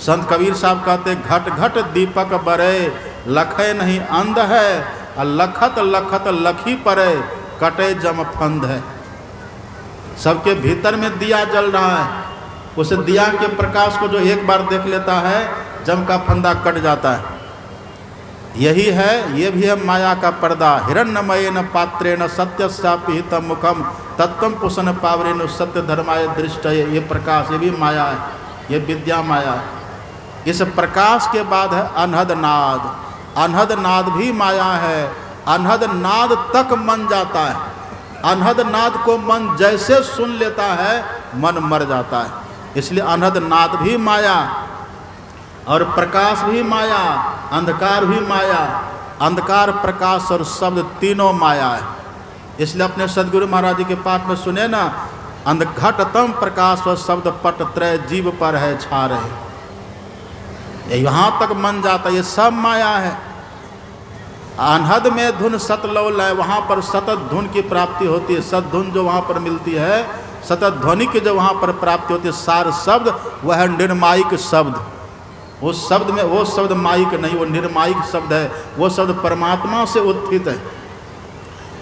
संत कबीर साहब कहते घट घट दीपक बरे, लखे नहीं अंध है, और लखत लखत लखी परे, कटे जम फंद है। सबके भीतर में दिया जल रहा है, उस दिया के प्रकाश को जो एक बार देख लेता है जम का फंदा कट जाता है। यही है, ये भी है माया का पर्दा। हिरण्यमयेन पात्रेण सत्यस्यापिहितं मुखम तत्त्वं पुसन पावरेण सत्य धर्माय दृष्टये। ये प्रकाश, ये भी माया है, ये विद्या माया है। इस प्रकाश के बाद है अनहद नाद। अनहद नाद भी माया है। अनहद नाद तक मन जाता है। अनहद नाद को मन जैसे सुन लेता है मन मर जाता है। इसलिए अनहद नाद भी माया और प्रकाश भी माया, अंधकार भी माया। अंधकार, प्रकाश और शब्द तीनों माया है। इसलिए अपने सदगुरु महाराज जी के पाठ में सुने ना, अंधघटतम प्रकाश और शब्द पट त्रय जीव पर है छा रहे। यहाँ तक मन जाता, ये सब माया है। अनहद में धुन सतलव लय, वहाँ पर सतत धुन की प्राप्ति होती है। सत धुन जो वहाँ पर मिलती है, सतत ध्वनि की जो वहाँ पर प्राप्ति होती है, सार शब्द वह है निर्मायिक शब्द। उस शब्द में वो शब्द माइक नहीं, वो निर्मायिक शब्द है। वो शब्द परमात्मा से उत्थित है।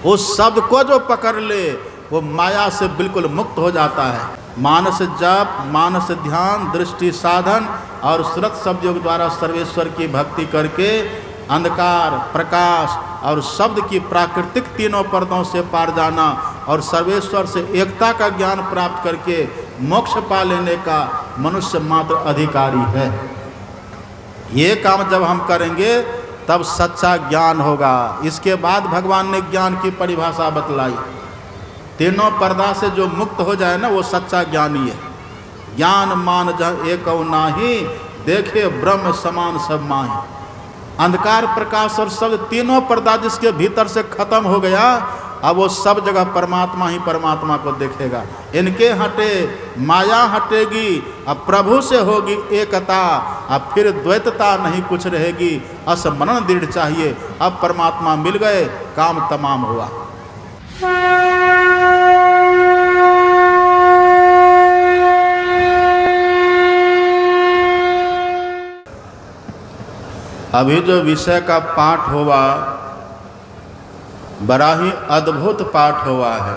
उस शब्द को जो पकड़ ले वो माया से बिल्कुल मुक्त हो जाता है। मानस जप, मानस ध्यान, दृष्टि साधन और सुरत शब्द योग द्वारा सर्वेश्वर की भक्ति करके अंधकार, प्रकाश और शब्द की प्राकृतिक तीनों पर्दों से पार जाना और सर्वेश्वर से एकता का ज्ञान प्राप्त करके मोक्ष पा लेने का मनुष्य मात्र अधिकारी है। ये काम जब हम करेंगे तब सच्चा ज्ञान होगा। इसके बाद भगवान ने ज्ञान की परिभाषा बतलाई। तीनों पर्दा से जो मुक्त हो जाए ना, वो सच्चा ज्ञानी है। ज्ञान मान जह एक नाही, देखे ब्रह्म समान सब माही। अंधकार, प्रकाश और शब्द तीनों पर्दा जिसके भीतर से खत्म हो गया, अब वो सब जगह परमात्मा ही परमात्मा को देखेगा। इनके हटे माया हटेगी, अब प्रभु से होगी एकता, अब फिर द्वैतता नहीं कुछ रहेगी। असमरण दृढ़ चाहिए, अब परमात्मा मिल गए, काम तमाम हुआ। अभी जो विषय का पाठ हुआ बड़ा ही अद्भुत पाठ हुआ है।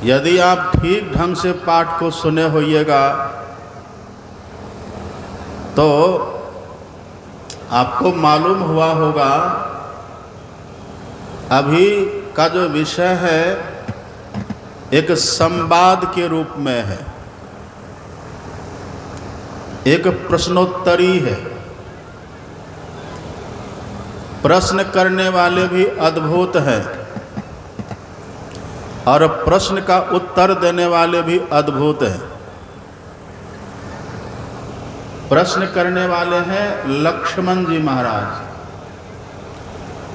यदि आप ठीक ढंग से पाठ को सुने होइएगा तो आपको मालूम हुआ होगा अभी का जो विषय है एक संवाद के रूप में है, एक प्रश्नोत्तरी है। प्रश्न करने वाले भी अद्भुत हैं और प्रश्न का उत्तर देने वाले भी अद्भुत हैं। प्रश्न करने वाले हैं लक्ष्मण जी महाराज,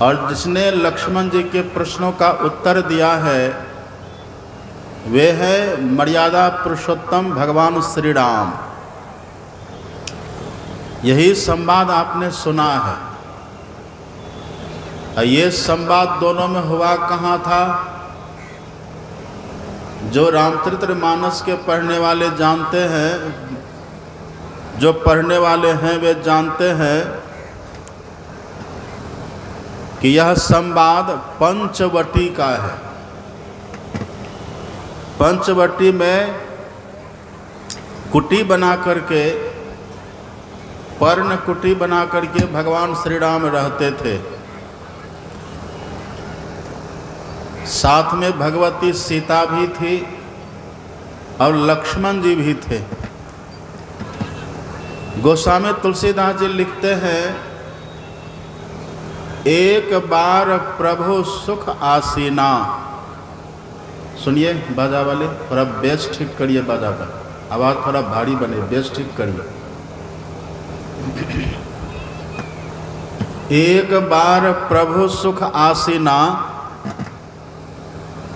और जिसने लक्ष्मण जी के प्रश्नों का उत्तर दिया है वे है मर्यादा पुरुषोत्तम भगवान श्री राम। यही संवाद आपने सुना है। ये संवाद दोनों में हुआ कहाँ था? जो रामचरितमानस के पढ़ने वाले जानते हैं, जो पढ़ने वाले हैं वे जानते हैं कि यह संवाद पंचवटी का है। पंचवटी में कुटी बना करके, पर्ण कुटी बना करके भगवान श्री राम रहते थे। साथ में भगवती सीता भी थी और लक्ष्मण जी भी थे। गोस्वामी तुलसीदास जी लिखते हैं, एक बार प्रभु सुख आसीना। सुनिए बाजा वाले, थोड़ा बेस ठीक करिए, बाजा का आवाज़ थोड़ा भारी बने, बेस ठीक करिए। एक बार प्रभु सुख आसीना,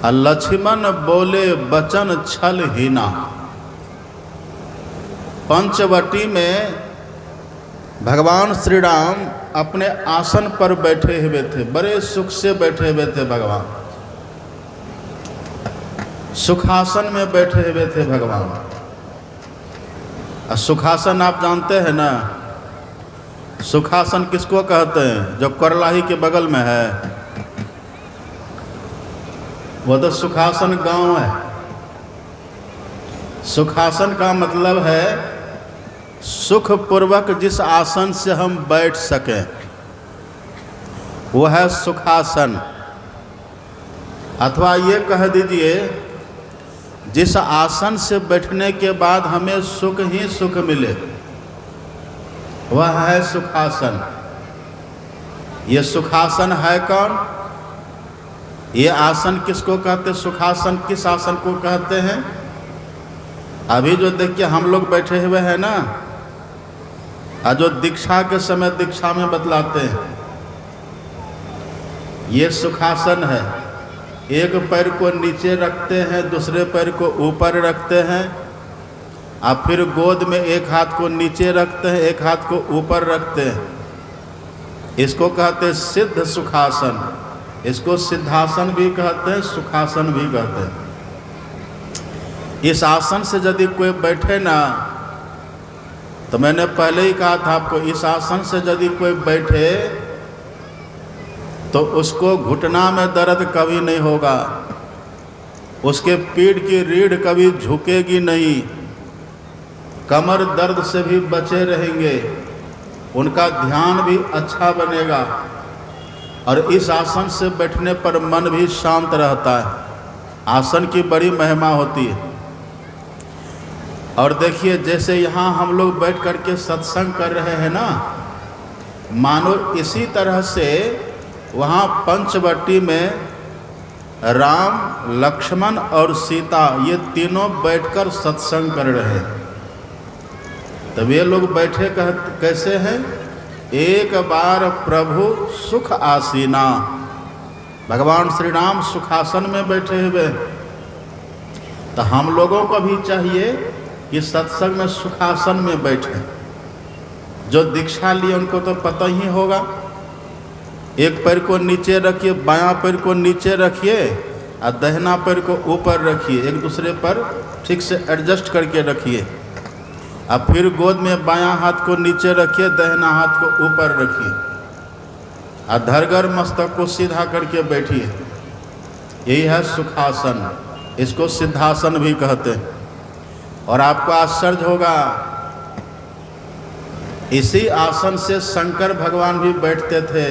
लक्ष्मण बोले बचन छल हीना। पंचवटी में भगवान श्री राम अपने आसन पर बैठे हुए थे, बड़े सुख से बैठे हुए थे। भगवान सुखासन में बैठे हुए थे भगवान। सुखासन आप जानते हैं ना, सुखासन किसको कहते हैं? जो करलाही के बगल में है वो तो सुखासन गांव है। सुखासन का मतलब है सुख पूर्वक जिस आसन से हम बैठ सकें, वो है सुखासन। अथवा ये कह दीजिए जिस आसन से बैठने के बाद हमें सुख ही सुख मिले, वह है सुखासन। ये सुखासन है कौन? ये आसन किसको कहते? सुखासन किस आसन को कहते हैं? अभी जो देखिए हम लोग बैठे हुए हैं ना, जो दीक्षा के समय दीक्षा में बतलाते हैं, ये सुखासन है। एक पैर को नीचे रखते हैं, दूसरे पैर को ऊपर रखते हैं, और फिर गोद में एक हाथ को नीचे रखते हैं, एक हाथ को ऊपर रखते हैं। इसको कहते हैं सिद्ध सुखासन। इसको सिद्धासन भी कहते हैं, सुखासन भी कहते हैं। इस आसन से यदि कोई बैठे ना, तो मैंने पहले ही कहा था आपको, इस आसन से यदि कोई बैठे तो उसको घुटना में दर्द कभी नहीं होगा, उसके पीठ की रीढ़ कभी झुकेगी नहीं, कमर दर्द से भी बचे रहेंगे, उनका ध्यान भी अच्छा बनेगा, और इस आसन से बैठने पर मन भी शांत रहता है। आसन की बड़ी महिमा होती है। और देखिए जैसे यहाँ हम लोग बैठ कर के सत्संग कर रहे हैं ना, मानो इसी तरह से वहाँ पंचवटी में राम, लक्ष्मण और सीता ये तीनों बैठकर सत्संग कर रहे हैं। तब ये लोग बैठे कैसे हैं? एक बार प्रभु सुख आसीना। भगवान श्री राम सुखासन में बैठे हुए। तो हम लोगों को भी चाहिए कि सत्संग में सुखासन में बैठे। जो दीक्षा लिए उनको तो पता ही होगा। एक पैर को नीचे रखिए, बायां पैर को नीचे रखिए और दाहिना पैर को ऊपर रखिए, एक दूसरे पर ठीक से एडजस्ट करके रखिए। अब फिर गोद में बायां हाथ को नीचे रखिए, दाहिना हाथ को ऊपर रखिए और धरगर मस्तक को सीधा करके बैठिए। यही है सुखासन। इसको सिद्धासन भी कहते हैं। और आपको आश्चर्य होगा, इसी आसन से शंकर भगवान भी बैठते थे।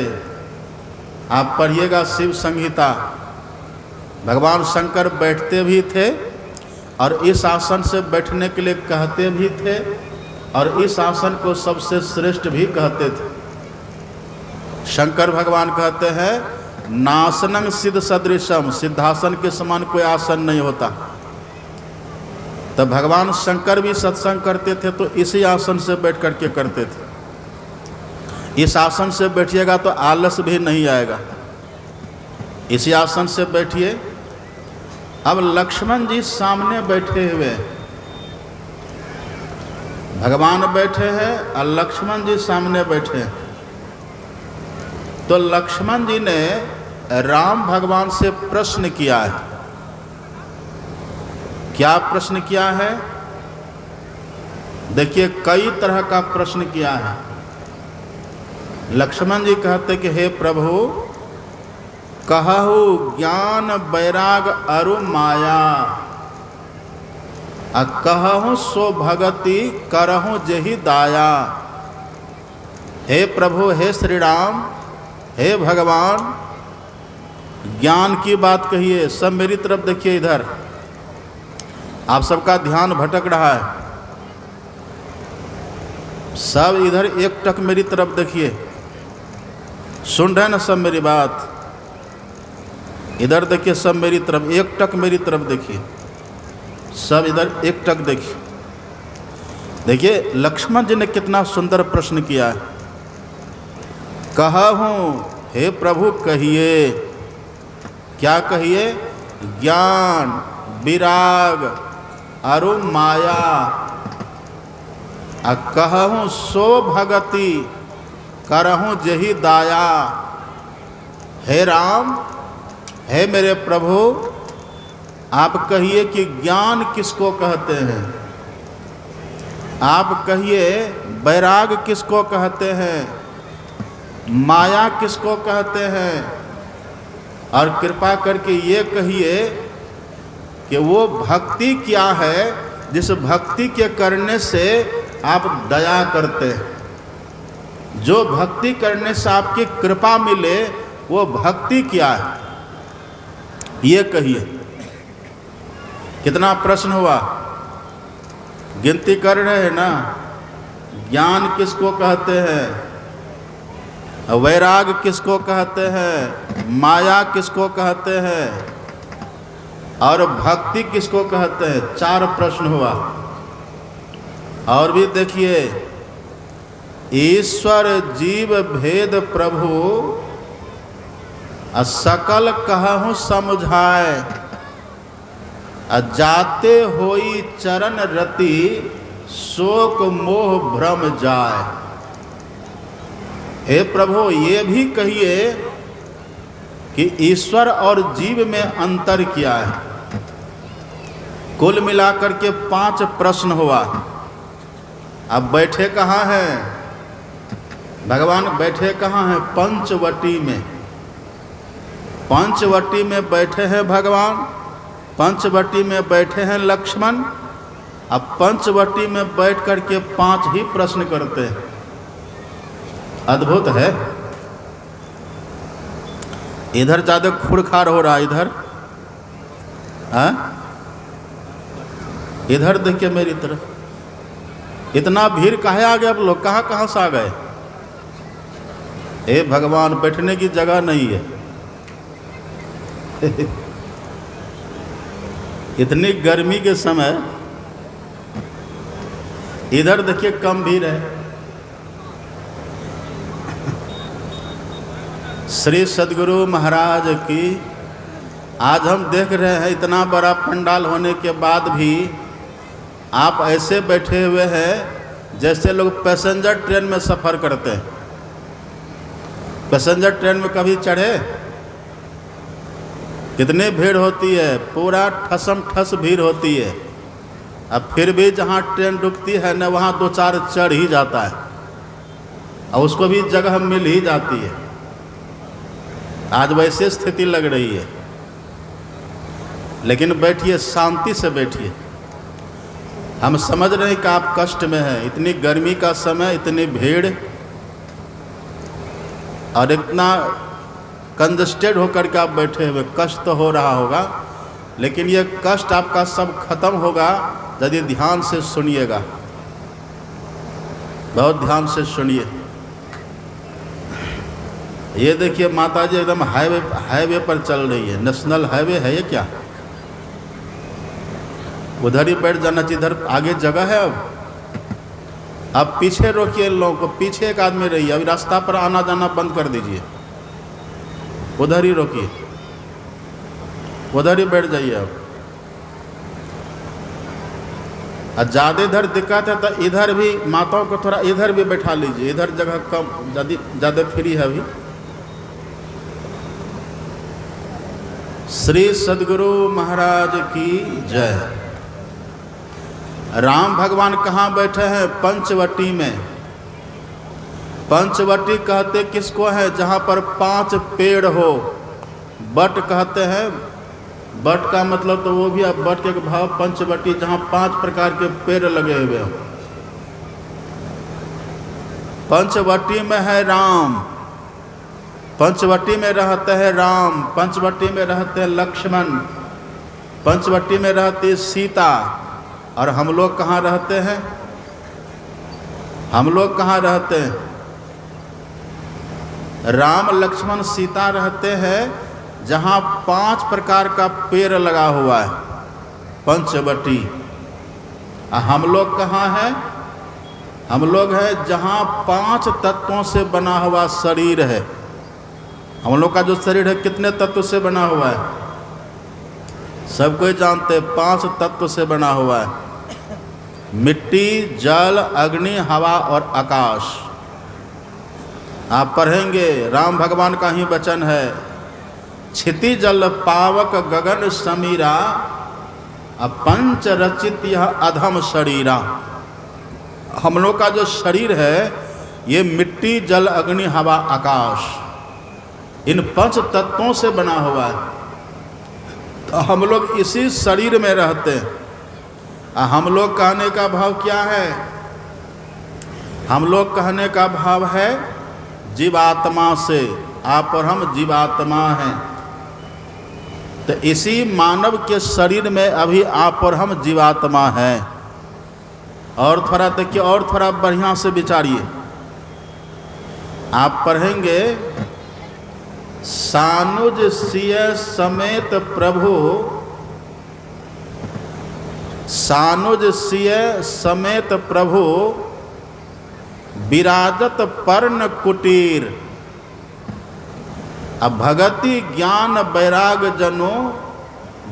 आप पढ़िएगा शिव संहिता, भगवान शंकर बैठते भी थे और इस आसन से बैठने के लिए कहते भी थे, और इस आसन को सबसे श्रेष्ठ भी कहते थे। शंकर भगवान कहते हैं नासनं सिद्ध सदृशम, सिद्धासन के समान कोई आसन नहीं होता। तब भगवान शंकर भी सत्संग करते थे तो इसी आसन से बैठ करके करते थे। इस आसन से बैठिएगा तो आलस भी नहीं आएगा। इसी आसन से बैठिए। अब लक्ष्मण जी सामने बैठे हुए, भगवान बैठे हैं और लक्ष्मण जी सामने बैठे हैं। तो लक्ष्मण जी ने राम भगवान से प्रश्न किया है। क्या प्रश्न किया है? देखिए कई तरह का प्रश्न किया है। लक्ष्मण जी कहते कि हे प्रभु, कहु ज्ञान वैराग अरु माया, कहूँ सो भगति करहूँ जेहि दाया। हे प्रभु, हे श्री राम, हे भगवान, ज्ञान की बात कहिए। सब मेरी तरफ देखिए। इधर आप सबका ध्यान भटक रहा है, सब इधर एक टक मेरी तरफ देखिए। सुन रहे ना सब मेरी बात? इधर देखिए, सब मेरी तरफ, एक टक मेरी तरफ देखिए। सब इधर एक टक देखिए। देखिए लक्ष्मण जी ने कितना सुंदर प्रश्न किया है। कहूँ हे प्रभु कहिए। क्या कहिए? ज्ञान, विराग अरु माया, कहूँ सो भगति करहूँ जेहि दाया। हे राम, हे मेरे प्रभु, आप कहिए कि ज्ञान किसको कहते हैं? आप कहिए वैराग किसको कहते हैं, माया किसको कहते हैं, और कृपा करके ये कहिए कि वो भक्ति क्या है जिस भक्ति के करने से आप दया करते हैं, जो भक्ति करने से आपकी कृपा मिले वो भक्ति क्या है, ये कहिए। कितना प्रश्न हुआ, गिनती कर रहे हैं ना। ज्ञान किसको कहते हैं, वैराग किसको कहते हैं, माया किसको कहते हैं, और भक्ति किसको कहते हैं। 4 प्रश्न हुआ। और भी देखिए, ईश्वर जीव भेद प्रभु सकल कहूँ समझाए, जाते होई चरण रति शोक मोह भ्रम जाए। हे प्रभु, ये भी कहिए कि ईश्वर और जीव में अंतर क्या है। कुल मिलाकर के 5 प्रश्न हुआ। अब बैठे कहाँ हैं भगवान, बैठे कहाँ हैं, पंचवटी में। पंचवटी में बैठे हैं भगवान, पंचवटी में बैठे हैं लक्ष्मण। अब पंचवटी में बैठ करके 5 ही प्रश्न करते हैं। अद्भुत है। इधर ज्यादा खुरखार हो रहा है, इधर इधर देखिए मेरी तरफ। इतना भीड़ काहे आ गए, अब लोग कहाँ कहाँ से आ गए। हे भगवान, बैठने की जगह नहीं है। इतनी गर्मी के समय इधर देखिए कम भीड़ है। श्री सद्गुरु महाराज की आज हम देख रहे हैं, इतना बड़ा पंडाल होने के बाद भी आप ऐसे बैठे हुए हैं जैसे लोग पैसेंजर ट्रेन में सफ़र करते हैं। पैसेंजर ट्रेन में कभी चढ़े, कितनी भीड़ होती है, पूरा ठसम ठस भीड़ होती है। अब फिर भी जहाँ ट्रेन रुकती है न, वहाँ 2-4 चढ़ ही जाता है और उसको भी जगह मिल ही जाती है। आज वैसे स्थिति लग रही है। लेकिन बैठिए, शांति से बैठिए। हम समझ रहे हैं कि आप कष्ट में हैं। इतनी गर्मी का समय, इतनी भीड़ और इतना कंजस्टेड होकर के आप बैठे हुए, कष्ट तो हो रहा होगा। लेकिन ये कष्ट आपका सब खत्म होगा यदि ध्यान से सुनिएगा। बहुत ध्यान से सुनिए। ये देखिए माता जी एकदम हाईवे पर चल रही है। नेशनल हाईवे है ये क्या? उधर ही बैठ जाना चाहिए, इधर आगे जगह है। अब पीछे रोकिए इन लोगों को, पीछे एक आदमी रहिए। अभी रास्ता पर आना जाना बंद कर दीजिए, उधर ही रोकिए, उधर ही बैठ जाइए। अब ज़्यादा इधर दिक्कत है तो इधर भी माताओं को थोड़ा इधर भी बैठा लीजिए। इधर जगह कम, ज़्यादा फ्री है अभी। श्री सद्गुरु महाराज की जय। राम भगवान कहाँ बैठे हैं? पंचवटी में। पंचवटी कहते किसको है? जहाँ पर 5 पेड़ हो। बट कहते हैं, बट का मतलब तो वो भी, अब बट के भाव पंचवटी, जहाँ 5 प्रकार के पेड़ लगे हुए हो। पंचवटी में है राम, पंचवटी में रहते हैं राम, पंचवटी में रहते हैं लक्ष्मण, पंचवटी में रहती है सीता। और हम लोग कहाँ रहते हैं? हम लोग कहाँ रहते हैं? राम लक्ष्मण सीता रहते हैं जहाँ 5 प्रकार का पेड़ लगा हुआ है, पंचवटी। हम लोग कहाँ हैं? हम लोग हैं जहाँ 5 तत्वों से बना हुआ शरीर है। हम लोग का जो शरीर है कितने तत्व से बना हुआ है? सब कोई जानते हैं, 5 तत्व से बना हुआ है। मिट्टी, जल, अग्नि, हवा और आकाश। आप पढ़ेंगे, राम भगवान का ही वचन है, क्षिति जल पावक गगन समीरा, पंच रचित यह अधम शरीरा। हम लोग का जो शरीर है ये मिट्टी, जल, अग्नि, हवा, आकाश, इन 5 तत्वों से बना हुआ है। तो हम लोग इसी शरीर में रहते हैं। हम लोग कहने का भाव क्या है? हम लोग कहने का भाव है जीवात्मा से। आप और हम जीवात्मा हैं। तो इसी मानव के शरीर में अभी आप और हम जीवात्मा हैं। और थोड़ा देखिए, और थोड़ा बढ़िया से विचारिए। आप पढ़ेंगे सानुज सिय समेत प्रभु, सानुज सिय समेत प्रभु विराजत पर्ण कुटीर, अब भगति ज्ञान वैराग जनो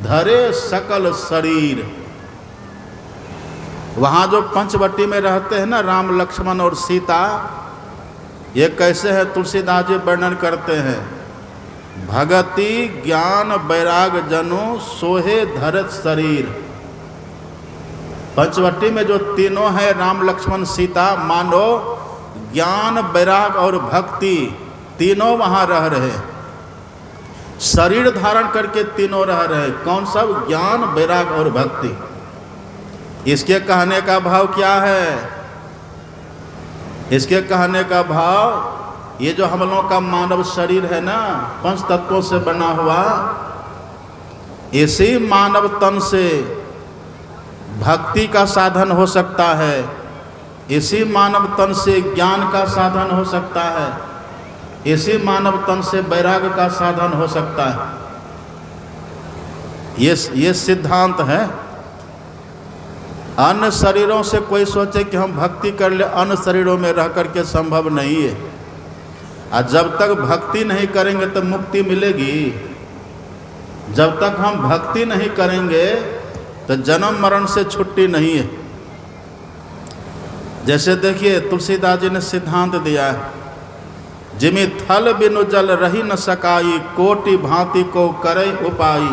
धरे सकल शरीर। वहाँ जो पंचवटी में रहते हैं ना राम, लक्ष्मण और सीता, ये कैसे है तुलसीदास जी वर्णन करते हैं। भगति ज्ञान वैराग जनो सोहे धरत शरीर। पंचवटी में जो तीनों है राम, लक्ष्मण, सीता, मानो ज्ञान वैराग और भक्ति तीनों वहाँ रह रहे, शरीर धारण करके तीनों रह रहे। कौन सब? ज्ञान वैराग और भक्ति। इसके कहने का भाव क्या है? इसके कहने का भाव, ये जो हम लोगों का मानव शरीर है ना 5 तत्वों से बना हुआ, इसी मानव तन से भक्ति का साधन हो सकता है, इसी मानव तन से ज्ञान का साधन हो सकता है, इसी मानव तन से वैराग का साधन हो सकता है। ये सिद्धांत है। अन्य शरीरों से कोई सोचे कि हम भक्ति कर ले, अन्य शरीरों में रह करके संभव नहीं है। और जब तक भक्ति नहीं करेंगे तो मुक्ति मिलेगी। जब तक हम भक्ति नहीं करेंगे तो जन्म मरण से छुट्टी नहीं है। जैसे देखिए तुलसीदास जी ने सिद्धांत दिया है, जिमि थल बिनु जल रही न सकाई, कोटि भांति को करे उपाई,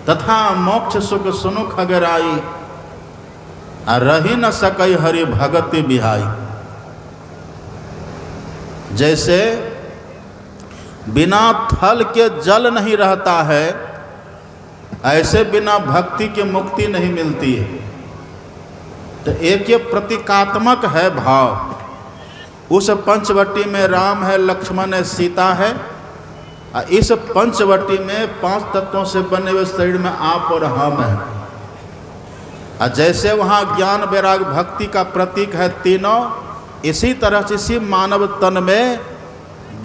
तथा मोक्ष सुख सुनु खगराई, रही न सकई हरि भगति बिहाई। जैसे बिना थल के जल नहीं रहता है, ऐसे बिना भक्ति के मुक्ति नहीं मिलती है। तो एक ये प्रतीकात्मक है भाव। उस पंचवटी में राम है, लक्ष्मण है, सीता है। इस पंचवटी में 5 तत्वों से बने हुए शरीर में आप और हम हैं। जैसे वहाँ ज्ञान वैराग भक्ति का प्रतीक है तीनों, इसी तरह से इसी मानव तन में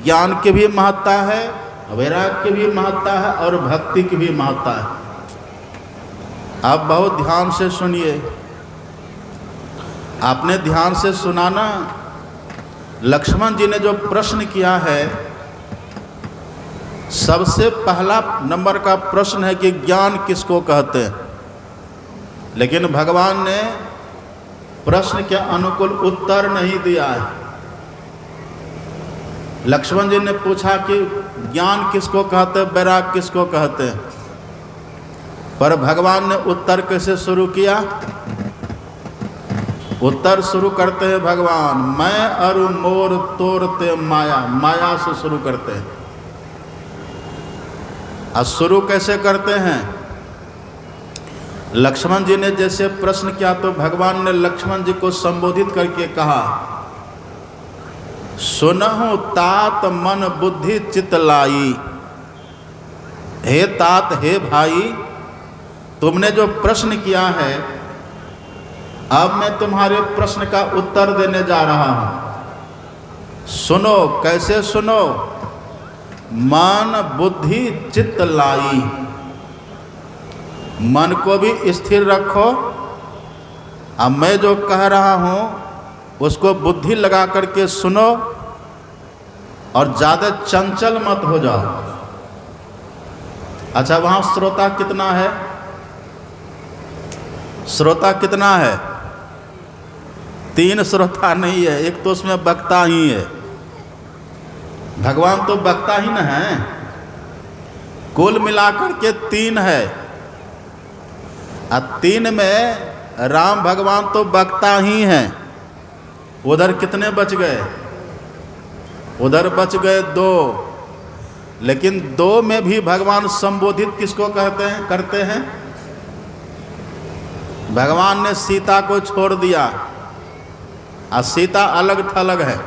ज्ञान की भी महत्ता है, वैराग की भी महत्ता है और भक्ति की भी महत्ता है। आप बहुत ध्यान से सुनिए। आपने ध्यान से सुना ना, लक्ष्मण जी ने जो प्रश्न किया है, सबसे पहला नंबर का प्रश्न है कि ज्ञान किसको कहते हैं। लेकिन भगवान ने प्रश्न के अनुकूल उत्तर नहीं दिया है। लक्ष्मण जी ने पूछा कि ज्ञान किसको कहते हैं, वैराग किसको कहते हैं, पर भगवान ने उत्तर कैसे शुरू किया? उत्तर शुरू करते हैं भगवान, मैं अरु मोर तोरते माया, माया से शुरू करते हैं। और शुरू कैसे करते हैं? लक्ष्मण जी ने जैसे प्रश्न किया तो भगवान ने लक्ष्मण जी को संबोधित करके कहा, सुनहु तात मन बुद्धि चित लाई। हे तात, हे भाई, तुमने जो प्रश्न किया है, अब मैं तुम्हारे प्रश्न का उत्तर देने जा रहा हूं। सुनो। कैसे सुनो? मन बुद्धि चित्त लाई। मन को भी स्थिर रखो। अब मैं जो कह रहा हूं उसको बुद्धि लगा करके सुनो और ज़्यादा चंचल मत हो जाओ। अच्छा, वहाँ श्रोता कितना है? श्रोता कितना है? 3 श्रोता नहीं है, एक तो उसमें वक्ता ही है। भगवान तो वक्ता ही न है, कुल मिलाकर के 3 है। 3 में राम भगवान तो बकता ही हैं। उधर कितने बच गए? उधर बच गए 2, लेकिन 2 में भी भगवान संबोधित किसको करते हैं? भगवान ने सीता को छोड़ दिया और सीता अलग थलग है।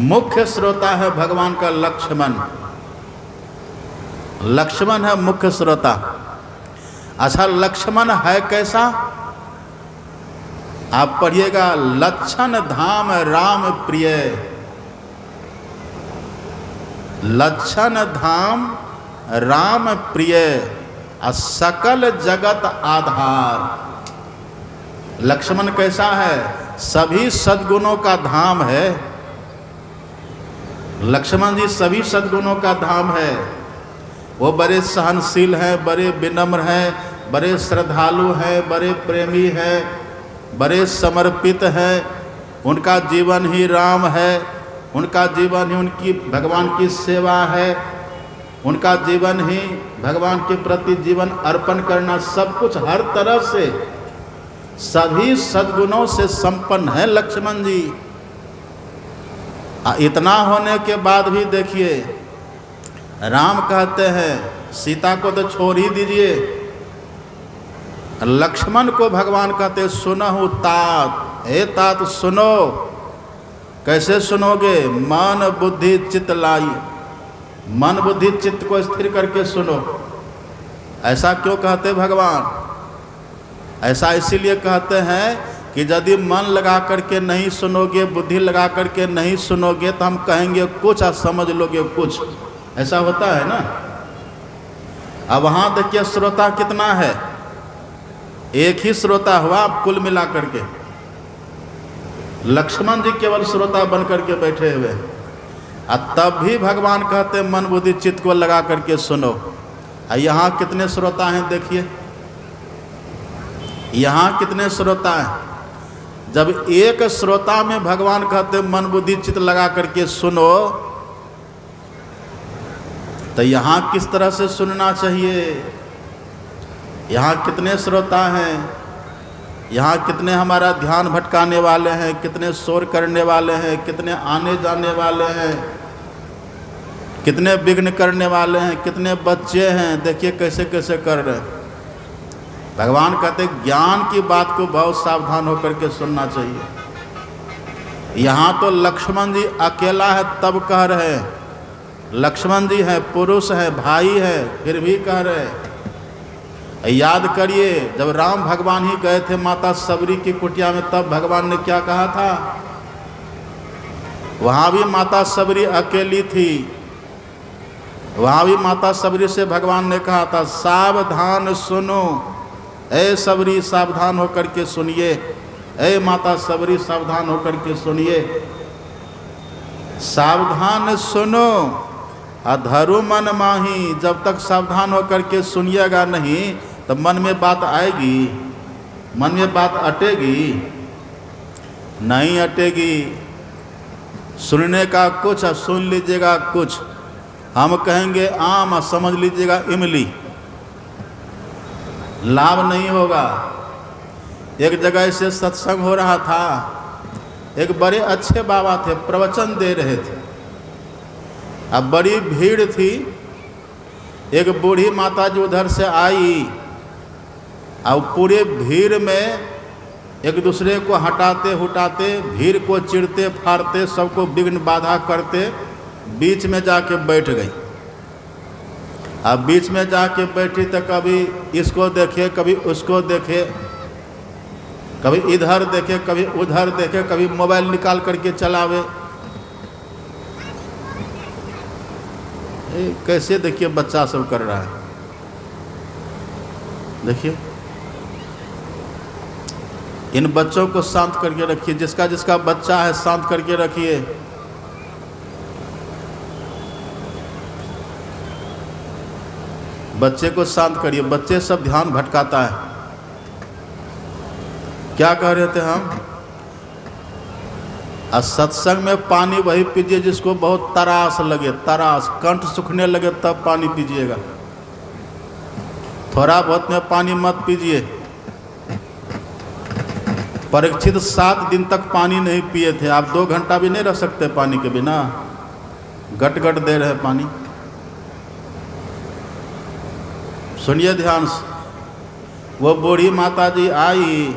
मुख्य श्रोता है भगवान का लक्ष्मण। लक्ष्मण है मुख्य श्रोता। अच्छा, लक्ष्मण है कैसा? आप पढ़िएगा, लक्षण धाम राम प्रिय, लक्षण धाम राम प्रिय, सकल जगत आधार। लक्ष्मण कैसा है? सभी सद्गुणों का धाम है। लक्ष्मण जी सभी सद्गुणों का धाम है। वो बड़े सहनशील हैं, बड़े विनम्र हैं, बड़े श्रद्धालु हैं, बड़े प्रेमी हैं, बड़े समर्पित हैं। उनका जीवन ही राम है, उनका जीवन ही उनकी भगवान की सेवा है, उनका जीवन ही भगवान के प्रति जीवन अर्पण करना, सब कुछ हर तरह से सभी सद्गुणों से संपन्न है लक्ष्मण जी। इतना होने के बाद भी देखिए, राम कहते हैं सीता को तो छोड़ ही दीजिए, लक्ष्मण को भगवान कहते सुनहु तात, हे तात सुनो। कैसे सुनोगे? मन बुद्धि चित्त लाई, मन बुद्धि चित्त को स्थिर करके सुनो। ऐसा क्यों कहते भगवान? ऐसा इसीलिए कहते हैं कि यदि मन लगा करके नहीं सुनोगे, बुद्धि लगा करके नहीं सुनोगे, तो हम कहेंगे कुछ और समझ लोगे कुछ। ऐसा होता है ना। अब वहाँ देखिए श्रोता कितना है, एक ही श्रोता हुआ कुल मिला करके। लक्ष्मण जी केवल श्रोता बन करके बैठे हुए, और तब भी भगवान कहते मन बुद्धि चित्त को लगा करके सुनो। यहाँ कितने श्रोता हैं देखिए, यहाँ कितने श्रोता हैं। जब एक श्रोता में भगवान कहते मन बुद्धि चित्त लगा करके सुनो, तो यहाँ किस तरह से सुनना चाहिए? यहाँ कितने श्रोता हैं, यहाँ कितने हमारा ध्यान भटकाने वाले हैं, कितने शोर करने वाले हैं, कितने आने जाने वाले हैं, कितने विघ्न करने वाले हैं, कितने बच्चे हैं। देखिए कैसे कैसे कर रहे हैं। भगवान कहते ज्ञान की बात को बहुत सावधान होकर के सुनना चाहिए। यहाँ तो लक्ष्मण जी अकेला है तब कह रहे हैं, लक्ष्मण जी हैं, पुरुष है, भाई है, फिर भी कह रहे हैं। याद करिए, जब राम भगवान ही गए थे माता सबरी की कुटिया में, तब भगवान ने क्या कहा था? वहाँ भी माता सबरी अकेली थी, वहाँ भी माता सबरी से भगवान ने कहा था सावधान सुनो, ऐ सबरी सावधान होकर के सुनिए, ऐ माता सबरी सावधान होकर के सुनिए। सावधान सुनो अधरु मन माही, जब तक सावधान होकर के सुनिएगा नहीं तो मन में बात आएगी, मन में बात अटेगी नहीं, अटेगी। सुनने का कुछ और सुन लीजिएगा कुछ। हम कहेंगे आम और समझ लीजिएगा इमली, लाभ नहीं होगा। एक जगह से सत्संग हो रहा था, एक बड़े अच्छे बाबा थे, प्रवचन दे रहे थे। अब बड़ी भीड़ थी, एक बूढ़ी माता जी उधर से आई, और पूरे भीड़ में एक दूसरे को हटाते हुटाते, भीड़ को चिढ़ते फाड़ते, सबको विघ्न बाधा करते, बीच में जाके बैठ गई। अब बीच में जाके बैठी तो कभी इसको देखे, कभी उसको देखे, कभी इधर देखे, कभी उधर देखे, कभी मोबाइल निकाल करके चलावे। कैसे देखिए बच्चा सब कर रहा है। देखिए इन बच्चों को शांत करके रखिए, जिसका जिसका बच्चा है शांत करके रखिए। बच्चे को शांत करिए, बच्चे सब ध्यान भटकाता है। क्या कह रहे थे हम? सत्संग में पानी वही पीजिए जिसको बहुत तरास लगे, तरास, कंठ सूखने लगे तब पानी पीजिएगा। थोड़ा बहुत में पानी मत पीजिए। परीक्षित 7 दिन तक पानी नहीं पिए थे। आप 2 घंटा भी नहीं रह सकते पानी के बिना, गट गट दे रहे पानी। सुनिए ध्यान से, वो बूढ़ी माता जी आई,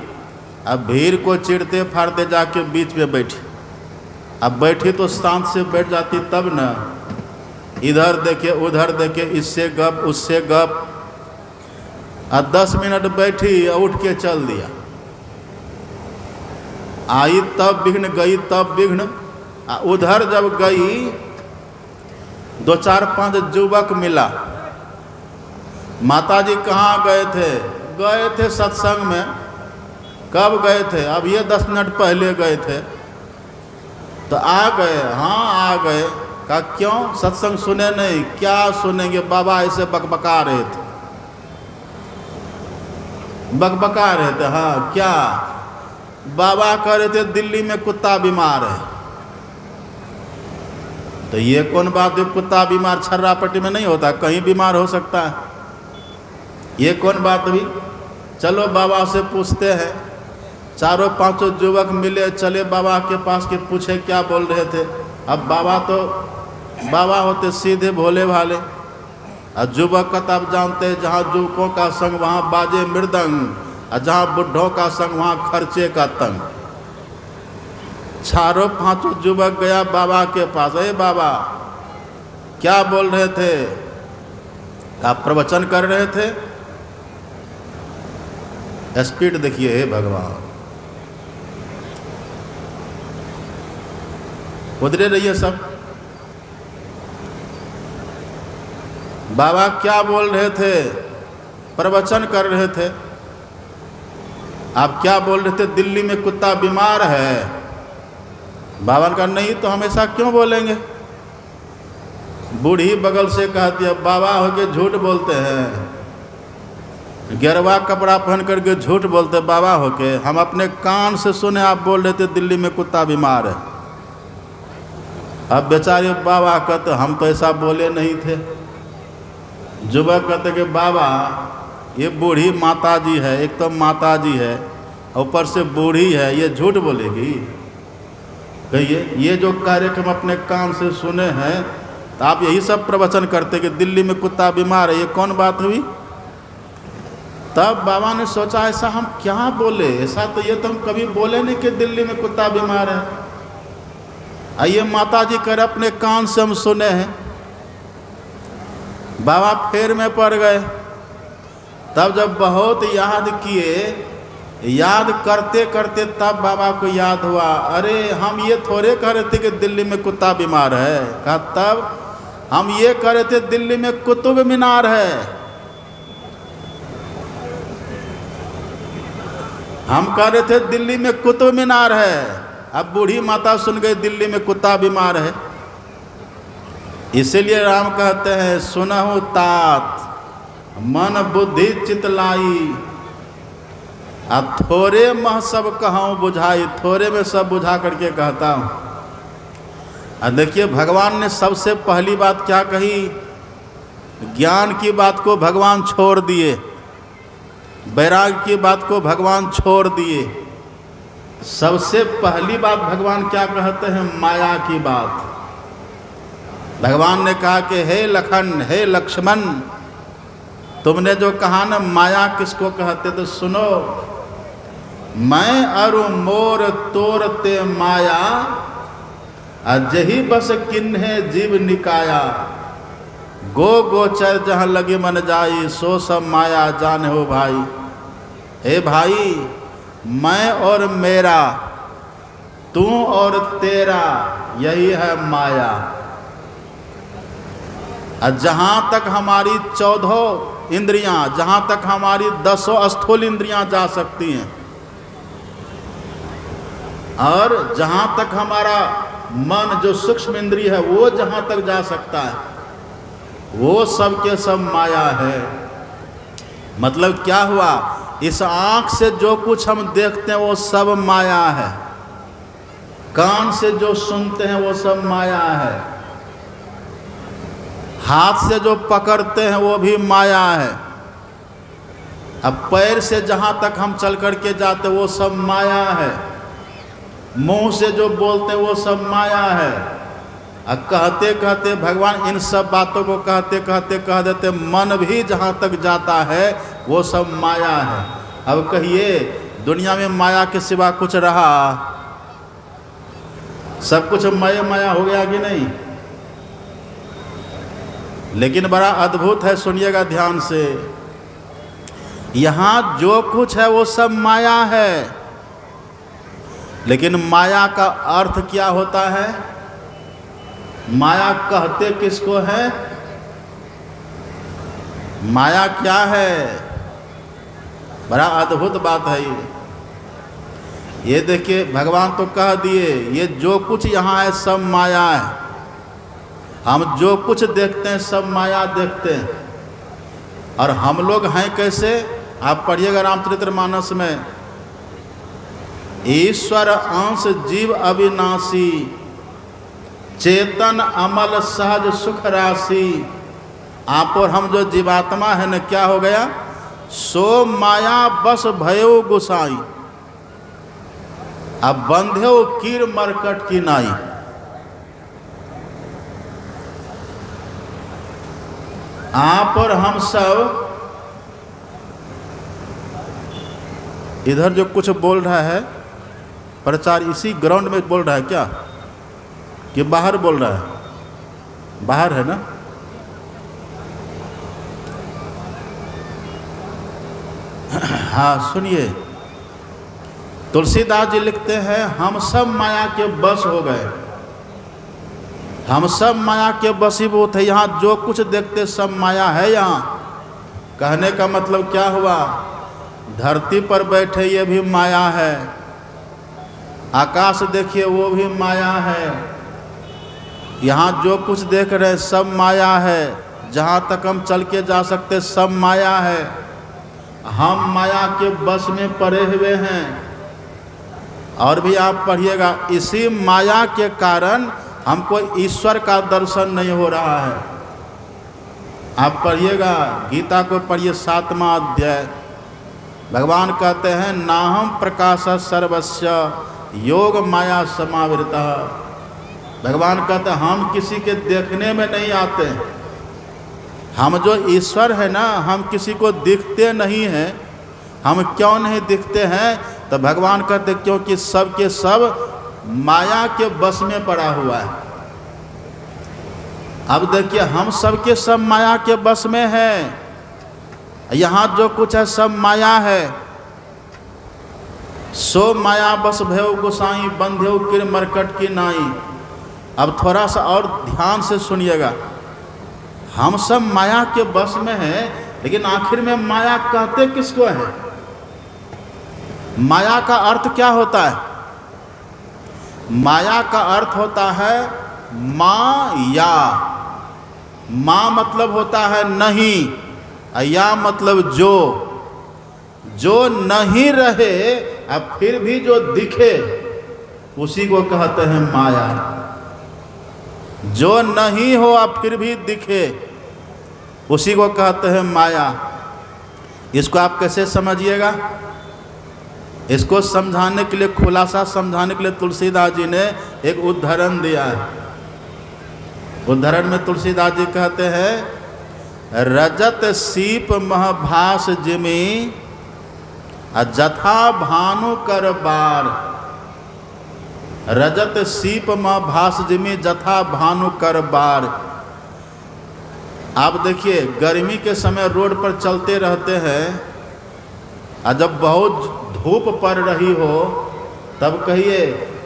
अब भीड़ को चिढ़ते फाड़ते जाके बीच में बैठी। अब बैठी तो शांत से बैठ जाती तब न, इधर देखे उधर देखे, इससे गप उससे गप। अब 10 मिनट बैठी और उठ के चल दिया। आई तब विघ्न, गई तब विघ्न। उधर जब गई 2 4 5 युवक मिला। माता जी कहाँ गए थे? गए थे सत्संग में। कब गए थे? अब ये 10 मिनट पहले गए थे। तो आ गए? हाँ आ गए। कहा क्यों? सत्संग सुने नहीं? क्या सुनेंगे, बाबा ऐसे बकबका रहे थे। बकबका रहे थे? हाँ क्या? बाबा कह रहे थे दिल्ली में कुत्ता बीमार है। तो ये कौन बात है? कुत्ता बीमार छर्रापट्टी में नहीं होता, कहीं बीमार हो सकता है। ये कौन बात हुई? चलो बाबा से पूछते हैं। 4 5 युवक मिले, चले बाबा के पास के पूछे क्या बोल रहे थे। अब बाबा तो बाबा होते सीधे भोले भाले। और युवक का तो आप जानते हैं, जहाँ युवकों का संग वहाँ बाजे मृदंग, और जहाँ बुढ़ों का संग वहाँ खर्चे का तंग। 4 5 युवक गया बाबा के पास। अरे बाबा क्या बोल रहे थे? आप प्रवचन कर रहे थे। स्पीड देखिए, हे भगवान, उधरे रहिए सब। बाबा क्या बोल रहे थे? प्रवचन कर रहे थे। आप क्या बोल रहे थे? दिल्ली में कुत्ता बीमार है। बाबा ने कहा नहीं तो हमेशा क्यों बोलेंगे। बूढ़ी बगल से कहती है बाबा हो के झूठ बोलते हैं, गेरवा कपड़ा पहन करके झूठ बोलते बाबा हो के। हम अपने कान से सुने आप बोल रहे थे दिल्ली में कुत्ता बीमार है। अब बेचारे बाबा कहते हम तो ऐसा बोले नहीं थे। युवक कहते कि बाबा ये बूढ़ी माता जी है, एक तो माता जी है ऊपर से बूढ़ी है, ये झूठ बोलेगी? कहिए, ये जो कार्यक्रम अपने कान से सुने हैं तो आप यही सब प्रवचन करते कि दिल्ली में कुत्ता बीमार है, ये कौन बात हुई? तब बाबा ने सोचा ऐसा हम क्या बोले, ऐसा तो ये तो हम कभी बोले नहीं कि दिल्ली में कुत्ता बीमार है। आइए माता जी कर अपने कान से हम सुने हैं। बाबा फेर में पड़ गए। तब जब बहुत याद किए, याद करते करते तब बाबा को याद हुआ, अरे हम ये थोड़े कह रहे थे कि दिल्ली में कुत्ता बीमार है। कहा तब हम ये कह रहे थे दिल्ली में कुतुब मीनार है। हम कह रहे थे दिल्ली में कुतुब मीनार है। अब बूढ़ी माता सुन गई दिल्ली में कुत्ता बीमार है। इसीलिए राम कहते हैं सुनहु तात मन बुद्धि चितलाई, अब थोड़े मह सब कहूँ बुझाई। थोड़े में सब बुझा करके कहता हूँ। अब देखिए भगवान ने सबसे पहली बात क्या कही? ज्ञान की बात को भगवान छोड़ दिए, वैराग्य की बात को भगवान छोड़ दिए। सबसे पहली बात भगवान क्या कहते हैं? माया की बात। भगवान ने कहा कि हे लखन, हे लक्ष्मण, तुमने जो कहा ना माया किसको कहते, तो सुनो, मैं अरु मोर तोरते माया, अजही बस किन्हे जीव निकाया। गो गोचर जहाँ लगे मन जाई, सो सब माया जाने हो भाई। हे भाई, मैं और मेरा, तू और तेरा, यही है माया। जहाँ तक हमारी 14 इंद्रियां, जहाँ तक हमारी 10 स्थूल इंद्रियां जा सकती हैं, और जहाँ तक हमारा मन जो सूक्ष्म इंद्रिय है वो जहाँ तक जा सकता है, वो सब के सब माया है। मतलब क्या हुआ? इस आँख से जो कुछ हम देखते हैं वो सब माया है। कान से जो सुनते हैं वो सब माया है। हाथ से जो पकड़ते हैं वो भी माया है। अब पैर से जहाँ तक हम चल करके जाते वो सब माया है, मुंह से जो बोलते वो सब माया है। अब कहते कहते भगवान इन सब बातों को कहते कहते कह देते मन भी जहाँ तक जाता है वो सब माया है। अब कहिए दुनिया में माया के सिवा कुछ रहा? सब कुछ माया माया हो गया कि नहीं? लेकिन बड़ा अद्भुत है, सुनिएगा ध्यान से। यहाँ जो कुछ है वो सब माया है, लेकिन माया का अर्थ क्या होता है? माया कहते किसको है? माया क्या है? बड़ा अद्भुत बात है ये देखिए भगवान तो कह दिए ये जो कुछ यहाँ है सब माया है। हम जो कुछ देखते हैं सब माया देखते हैं। और हम लोग हैं कैसे? आप पढ़िएगा रामचरितमानस में, ईश्वर अंश जीव अविनाशी, चेतन अमल सहज सुख राशि। आप और हम जो जीवात्मा है न, क्या हो गया? सो माया बस भयो गुसाई, अब बंध्यो कीर मरकट की नाई। आप और हम सब इधर जो कुछ बोल रहा है प्रचार इसी ग्राउंड में बोल रहा है क्या, कि बाहर बोल रहा है? बाहर है ना? हाँ सुनिए, तुलसीदास जी लिखते हैं हम सब माया के बस हो गए, हम सब माया के वशीभूत है। यहाँ जो कुछ देखते सब माया है। यहाँ कहने का मतलब क्या हुआ? धरती पर बैठे ये भी माया है, आकाश देखिए वो भी माया है, यहाँ जो कुछ देख रहे सब माया है, जहाँ तक हम चल के जा सकते सब माया है। हम माया के बस में पड़े हुए हैं। और भी आप पढ़िएगा, इसी माया के कारण हमको ईश्वर का दर्शन नहीं हो रहा है। आप पढ़िएगा, गीता को पढ़िए 7वां अध्याय। भगवान कहते हैं नाहम प्रकाश सर्वस्य योग माया समावृता। भगवान कहते हैं हम किसी के देखने में नहीं आते, हम जो ईश्वर है ना हम किसी को दिखते नहीं हैं। हम क्यों नहीं दिखते हैं? तो भगवान कहते क्योंकि सब के सब माया के बस में पड़ा हुआ है। अब देखिए हम सब के सब माया के बस में हैं। यहाँ जो कुछ है सब माया है। सो माया बस भयो गोसाई, बंध्यो किर मरकट की नाई। अब थोड़ा सा और ध्यान से सुनिएगा, हम सब माया के बस में हैं, लेकिन आखिर में माया कहते किसको है? माया का अर्थ क्या होता है? माया का अर्थ होता है माया। माँ मतलब होता है नहीं, या मतलब जो नहीं रहे अब फिर भी जो दिखे उसी को कहते हैं माया। जो नहीं हो अब फिर भी दिखे उसी को कहते हैं माया। इसको आप कैसे समझिएगा? इसको समझाने के लिए, खुलासा समझाने के लिए तुलसीदास जी ने एक उदाहरण दिया है। उदाहरण में तुलसीदास जी कहते हैं रजत सीप महभास जिमी जथा भानु कर बार। रजत सीप महभास जिमी जथा भानु कर बार। आप देखिए गर्मी के समय रोड पर चलते रहते हैं और जब बहुत धूप पड़ रही हो तब कहिए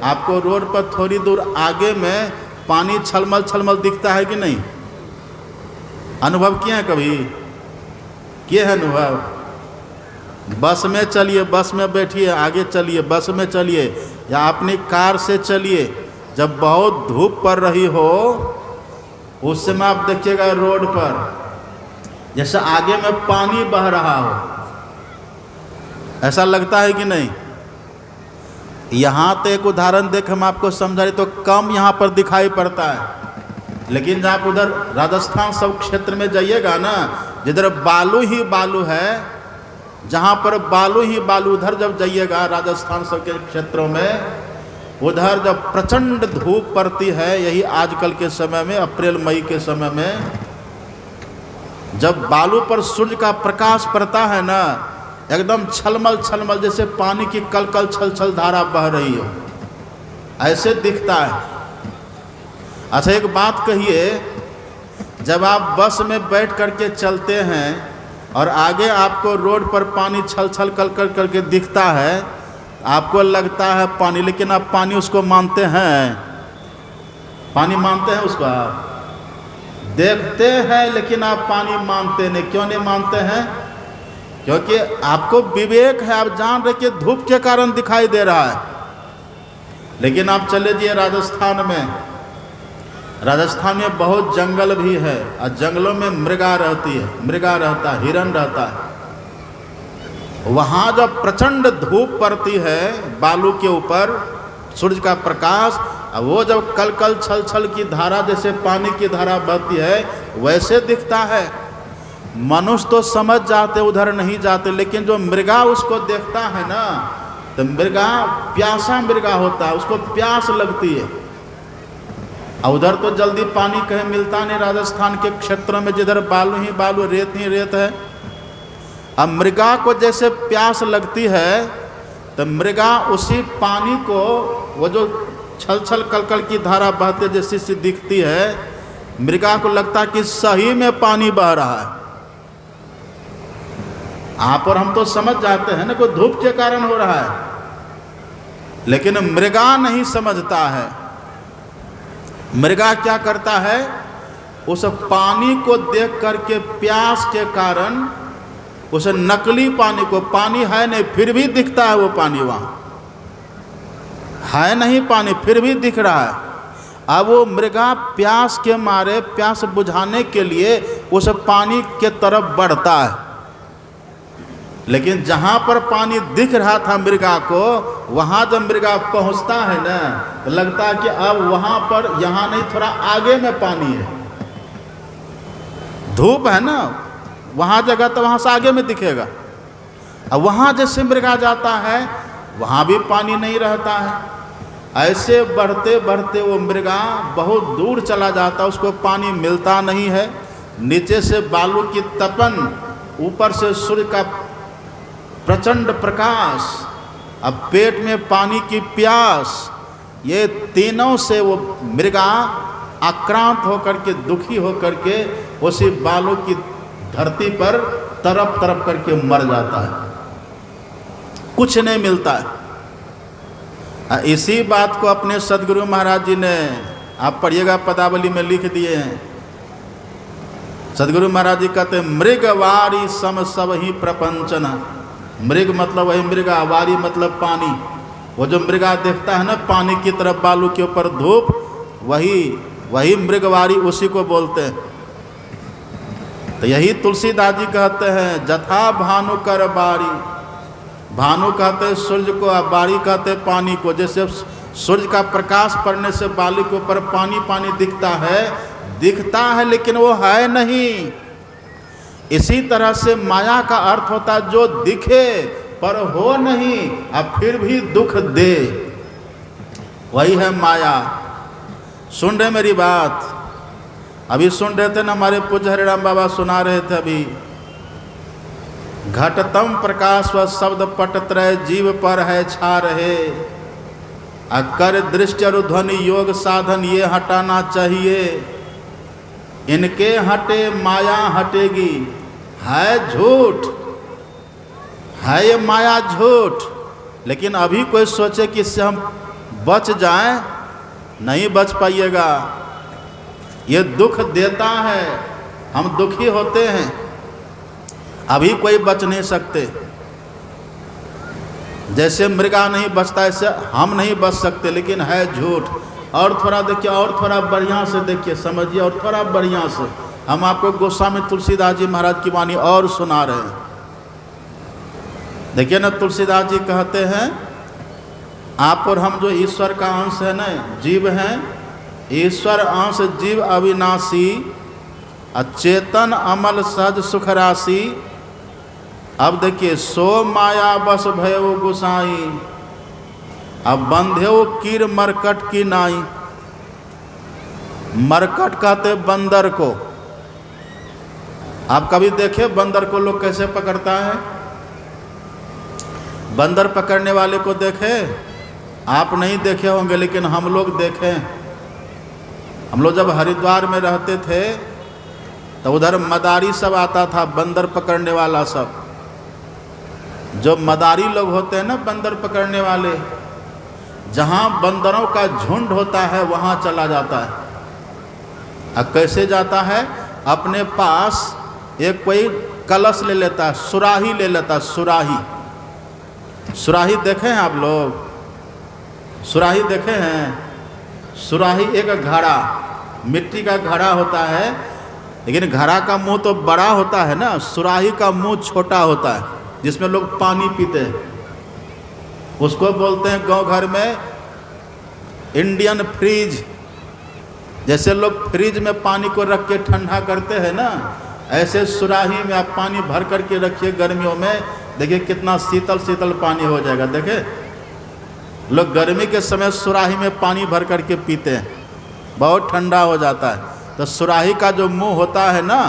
आपको रोड पर थोड़ी दूर आगे में पानी छलमल छलमल दिखता है कि नहीं? अनुभव किए हैं कभी? किए हैं अनुभव? बस में चलिए, बस में बैठिए, आगे चलिए, बस में चलिए या अपनी कार से चलिए, जब बहुत धूप पड़ रही हो उस समय आप देखिएगा रोड पर जैसे आगे में पानी बह रहा हो, ऐसा लगता है कि नहीं? यहाँ तो एक उदाहरण देख हम आपको समझा रहे तो कम यहाँ पर दिखाई पड़ता है, लेकिन जहाँ आप उधर राजस्थान सब क्षेत्र में जाइएगा ना, जिधर बालू ही बालू है, जहाँ पर बालू ही बालू, उधर जब जाइएगा राजस्थान सब के क्षेत्रों में, उधर जब प्रचंड धूप पड़ती है, यही आजकल के समय में अप्रैल मई के समय में, जब बालू पर सूर्य का प्रकाश पड़ता है ना, एकदम छलमल छलमल जैसे पानी की कल कल छल छल धारा बह रही हो, ऐसे दिखता है। अच्छा एक बात कहिए, जब आप बस में बैठ करके चलते हैं और आगे आपको रोड पर पानी छल छल कल कल करके दिखता है, आपको लगता है पानी, लेकिन आप पानी उसको मानते हैं? पानी मानते हैं उसको? आप देखते हैं लेकिन आप पानी मानते नहीं। क्यों नहीं मानते हैं? क्योंकि आपको विवेक है, आप जान रहे कि धूप के कारण दिखाई दे रहा है। लेकिन आप चले जाइए राजस्थान में, राजस्थान में बहुत जंगल भी है और जंगलों में मृगा रहती है, मृगा रहता है, हिरण रहता है। वहाँ जब प्रचंड धूप पड़ती है बालू के ऊपर, सूर्य का प्रकाश, वो जब कल कल छल छल की धारा जैसे पानी की धारा बहती है, वैसे दिखता है। मनुष्य तो समझ जाते, उधर नहीं जाते, लेकिन जो मृगा उसको देखता है ना, तो मृगा प्यासा मृगा होता है, उसको प्यास लगती है। और उधर तो जल्दी पानी कहीं मिलता नहीं, राजस्थान के क्षेत्र में जिधर बालू ही बालू, रेत ही रेत है। अब मृगा को जैसे प्यास लगती है, तो मृगा उसी पानी को, वो जो छल छल कल कल की धारा बहते जैसी सी दिखती है, मृगा को लगता है कि सही में पानी बह रहा है। आप और हम तो समझ जाते हैं ना, कोई धूप के कारण हो रहा है, लेकिन मृगा नहीं समझता है। मृगा क्या करता है, उस पानी को देख करके प्यास के कारण उस नकली पानी को, पानी है नहीं फिर भी दिखता है, वो पानी वहाँ है नहीं, पानी फिर भी दिख रहा है। अब वो मृगा प्यास के मारे, प्यास बुझाने के लिए उस पानी के तरफ बढ़ता है। लेकिन जहाँ पर पानी दिख रहा था मृगा को, वहाँ जब मृगा पहुँचता है ना, तो लगता है कि अब वहाँ पर, यहाँ नहीं, थोड़ा आगे में पानी है। धूप है ना वहाँ जगह, तो वहाँ से आगे में दिखेगा। अब वहाँ जैसे मृगा जाता है, वहाँ भी पानी नहीं रहता है। ऐसे बढ़ते बढ़ते वो मृगा बहुत दूर चला जाता, उसको पानी मिलता नहीं है। नीचे से बालू की तपन, ऊपर से सूर्य का प्रचंड प्रकाश, अब पेट में पानी की प्यास, ये तीनों से वो मृगा आक्रांत होकर के, दुखी होकर के उसी बालू की धरती पर तरप तरप करके मर जाता है, कुछ नहीं मिलता है। इसी बात को अपने सदगुरु महाराज जी ने, आप पढ़िएगा, पदावली में लिख दिए हैं। सदगुरु महाराज जी कहते हैं, मृगवारी सम सब ही प्रपंचन। मृग मतलब वही मृगा, वारी मतलब पानी। वो जो मृगा देखता है ना पानी की तरफ, बालू के ऊपर धूप, वही मृगवारी, उसी को बोलते हैं। तो यही तुलसीदास जी कहते हैं, जथा भानु कर बारी। भानु कहते हैं सूर्य को, बारी कहते हैं पानी को। जैसे सूर्य का प्रकाश पड़ने से बालू के ऊपर पानी पानी दिखता है लेकिन वो है नहीं। इसी तरह से माया का अर्थ होता है जो दिखे पर हो नहीं, अब फिर भी दुख दे, वही है माया। सुन रहे मेरी बात? अभी सुन रहे थे ना, हमारे पूज्य हरिराम बाबा सुना रहे थे अभी, घटतम प्रकाश व शब्द पटत्रय जीव पर है छा रहे, अकर दृष्टि और ध्वनि योग साधन ये हटाना चाहिए, इनके हटे माया हटेगी। है झूठ, है ये माया झूठ, लेकिन अभी कोई सोचे कि इससे हम बच जाएं, नहीं बच पाइएगा। ये दुख देता है, हम दुखी होते हैं, अभी कोई बच नहीं सकते। जैसे मृगा नहीं बचता, ऐसे हम नहीं बच सकते, लेकिन है झूठ। और थोड़ा देखिए, और थोड़ा बढ़िया से देखिए, समझिए, और थोड़ा बढ़िया से। हम आपको गोस्वामी तुलसीदास जी महाराज की वाणी और सुना रहे हैं। देखिए ना, तुलसीदास जी कहते हैं, आप और हम जो ईश्वर का अंश है ना, जीव हैं, ईश्वर अंश जीव अविनाशी, अचेतन अमल सहज सुख राशि, अब देखिए, सो माया बस भयो गुसाई, अब बंध्यो कीर मरकट की नाई। मरकट कहते बंदर को। आप कभी देखे बंदर को लोग कैसे पकड़ता है? बंदर पकड़ने वाले को देखे? आप नहीं देखे होंगे, लेकिन हम लोग देखे। हम लोग जब हरिद्वार में रहते थे तो उधर मदारी सब आता था, बंदर पकड़ने वाला सब। जो मदारी लोग होते हैं ना, बंदर पकड़ने वाले, जहाँ बंदरों का झुंड होता है वहाँ चला जाता है। अब कैसे जाता है? अपने पास एक कोई कलश ले लेता है, सुराही ले लेता है। सुराही, सुराही देखे हैं आप लोग? सुराही देखे हैं? सुराही एक घड़ा, मिट्टी का घड़ा होता है, लेकिन घड़ा का मुंह तो बड़ा होता है ना, सुराही का मुंह छोटा होता है, जिसमें लोग पानी पीते हैं। उसको बोलते हैं गांव घर में इंडियन फ्रिज। जैसे लोग फ्रिज में पानी को रख के ठंडा करते हैं ना, ऐसे सुराही में आप पानी भर करके रखिए गर्मियों में, देखिए कितना शीतल शीतल पानी हो जाएगा। देखे, लोग गर्मी के समय सुराही में पानी भर करके पीते हैं, बहुत ठंडा हो जाता है। तो सुराही का जो मुंह होता है ना,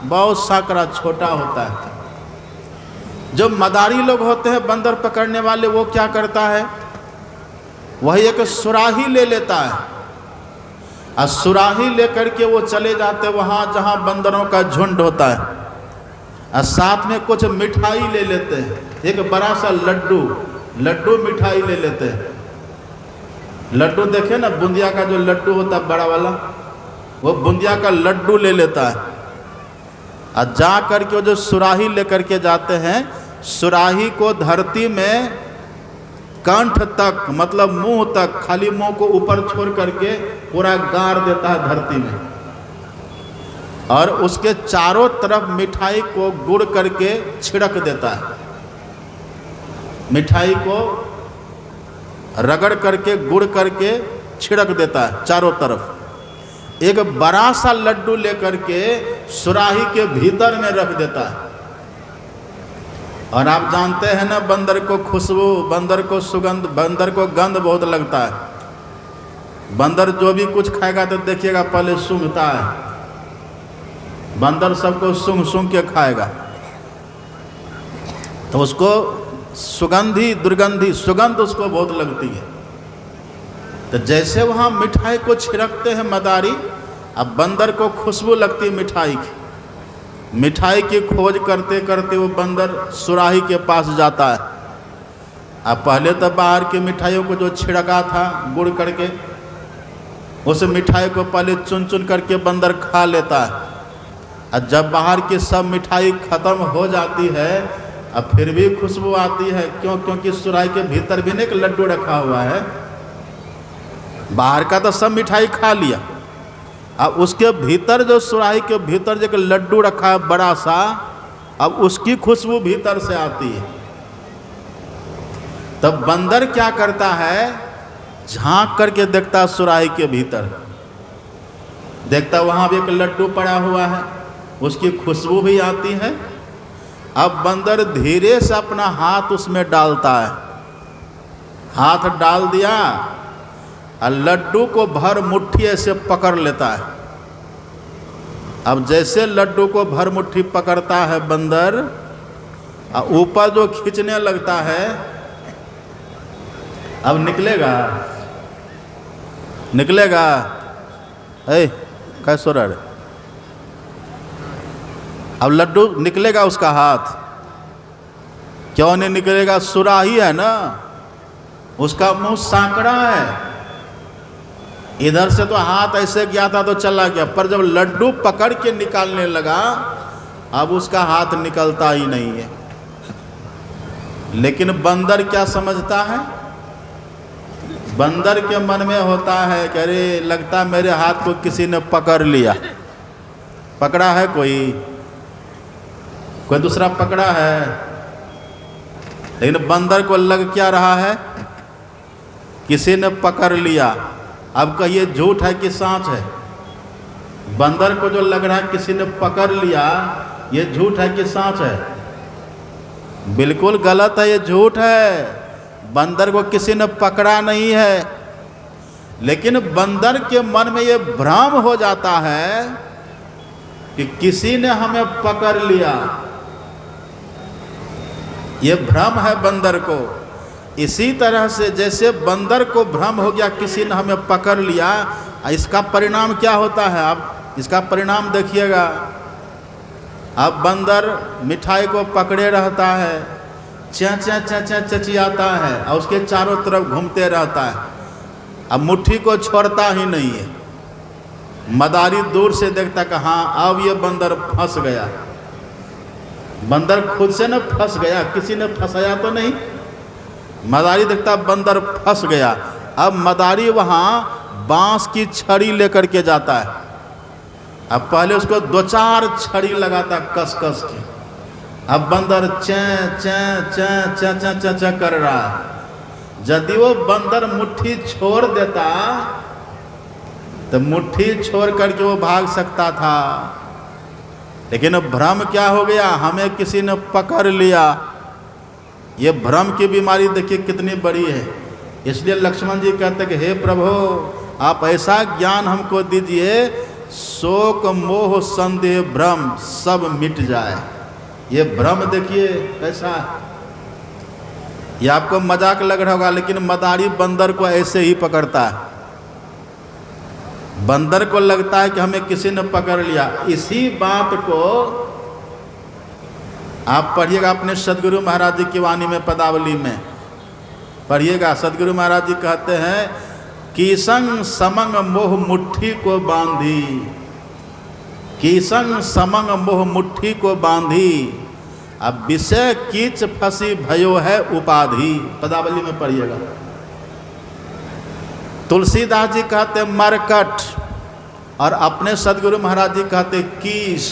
बहुत साकरा छोटा होता है। जो मदारी लोग होते हैं, बंदर पकड़ने वाले, वो क्या करता है? वही एक सुराही ले लेता है, और सुराही लेकर के वो चले जाते वहाँ जहाँ बंदरों का झुंड होता है, और साथ में कुछ मिठाई ले लेते हैं। एक बड़ा सा लड्डू मिठाई ले लेते हैं। लड्डू देखे ना, बूंदिया का जो लड्डू होता है बड़ा वाला, वो बूंदिया का लड्डू ले लेता है। और जा करके वो जो सुराही लेकर के जाते हैं, सुराही को धरती में कंठ तक, मतलब मुंह तक, खाली मुंह को ऊपर छोड़ करके पूरा गाड़ देता है धरती में, और उसके चारों तरफ मिठाई को गुड़ करके छिड़क देता है। मिठाई को रगड़ करके गुड़ करके छिड़क देता है चारों तरफ। एक बड़ा सा लड्डू लेकर के सुराही के भीतर में रख देता है। और आप जानते हैं ना, बंदर को खुशबू, बंदर को सुगंध, बंदर को गंध बहुत लगता है। बंदर जो भी कुछ खाएगा तो देखिएगा पहले सूंघता है। बंदर सबको सूंघ सूंघ के खाएगा, तो उसको सुगंधी दुर्गंधी सुगंध उसको बहुत लगती है। तो जैसे वहाँ मिठाई को छिड़कते हैं मदारी, अब बंदर को खुशबू लगती है मिठाई की। मिठाई की खोज करते करते वो बंदर सुराही के पास जाता है। अब पहले तो बाहर की मिठाइयों को जो छिड़का था गुड़ करके, उस मिठाई को पहले चुन चुन करके बंदर खा लेता है। और जब बाहर की सब मिठाई खत्म हो जाती है, अब फिर भी खुशबू आती है। क्यों? क्योंकि सुराही के भीतर भी एक लड्डू रखा हुआ है। बाहर का तो सब मिठाई खा लिया, अब उसके भीतर जो सुराही के भीतर जो लड्डू रखा है बड़ा सा, अब उसकी खुशबू भीतर से आती है। तब बंदर क्या करता है? झांक करके देखता है सुराही के भीतर, देखता वहाँ भी एक लड्डू पड़ा हुआ है, उसकी खुशबू भी आती है। अब बंदर धीरे से अपना हाथ उसमें डालता है। हाथ डाल दिया और लड्डू को भर मुट्ठी ऐसे पकड़ लेता है। अब जैसे लड्डू को भर मुट्ठी पकड़ता है बंदर, और ऊपर जो खींचने लगता है, अब निकलेगा निकलेगा कैसे रहा है? अब लड्डू निकलेगा उसका हाथ? क्यों नहीं निकलेगा? सुराही है ना, उसका मुंह सांकड़ा है। इधर से तो हाथ ऐसे गया था तो चला गया, पर जब लड्डू पकड़ के निकालने लगा, अब उसका हाथ निकलता ही नहीं है। लेकिन बंदर क्या समझता है? बंदर के मन में होता है कि अरे लगता मेरे हाथ को किसी ने पकड़ लिया। पकड़ा है कोई दूसरा पकड़ा है, लेकिन बंदर को लग क्या रहा है? किसी ने पकड़ लिया। अब कहिए झूठ है कि सच है? बंदर को जो लग रहा है किसी ने पकड़ लिया, ये झूठ है कि सच है? बिल्कुल गलत है, ये झूठ है। बंदर को किसी ने पकड़ा नहीं है, लेकिन बंदर के मन में ये भ्रम हो जाता है कि किसी ने हमें पकड़ लिया। ये भ्रम है बंदर को। इसी तरह से जैसे बंदर को भ्रम हो गया किसी ने हमें पकड़ लिया, इसका परिणाम क्या होता है? आप इसका परिणाम देखिएगा। अब बंदर मिठाई को पकड़े रहता है, च्या च्या च्या च्या चचियाता है और उसके चारों तरफ घूमते रहता है। अब मुट्ठी को छोड़ता ही नहीं है। मदारी दूर से देखता कि हाँ अब ये बंदर फंस गया। बंदर खुद से न फंस गया, किसी ने फंसाया तो नहीं। मदारी देखता बंदर फंस गया। अब मदारी वहाँ बांस की छड़ी लेकर के जाता है। अब पहले उसको 2-4 छड़ी लगाता कस कस के। अब बंदर चैं चैं चैं चैं चैं चैं चैं कर रहा है। यदि वो बंदर मुट्ठी छोड़ देता तो मुट्ठी छोड़ करके वो भाग सकता था, लेकिन भ्रम क्या हो गया, हमें किसी ने पकड़ लिया। ये भ्रम की बीमारी देखिए कितनी बड़ी है। इसलिए लक्ष्मण जी कहते कि हे प्रभु, आप ऐसा ज्ञान हमको दीजिए, शोक मोह संदेह भ्रम सब मिट जाए। ये भ्रम देखिए कैसा है। ये आपको मजाक लग रहा होगा, लेकिन मदारी बंदर को ऐसे ही पकड़ता है। बंदर को लगता है कि हमें किसी ने पकड़ लिया। इसी बात को आप पढ़िएगा अपने सदगुरु महाराज जी की वाणी में, पदावली में पढ़िएगा। सदगुरु महाराज जी कहते हैं कि संग समंग मोह मुट्ठी को बांधी, कि संग समंग मोह मुट्ठी को बांधी, अब विषय कीच फंसी भयो है उपाधि। पदावली में पढ़िएगा। तुलसीदास जी कहते मरकट और अपने सदगुरु महाराज जी कहते कीस।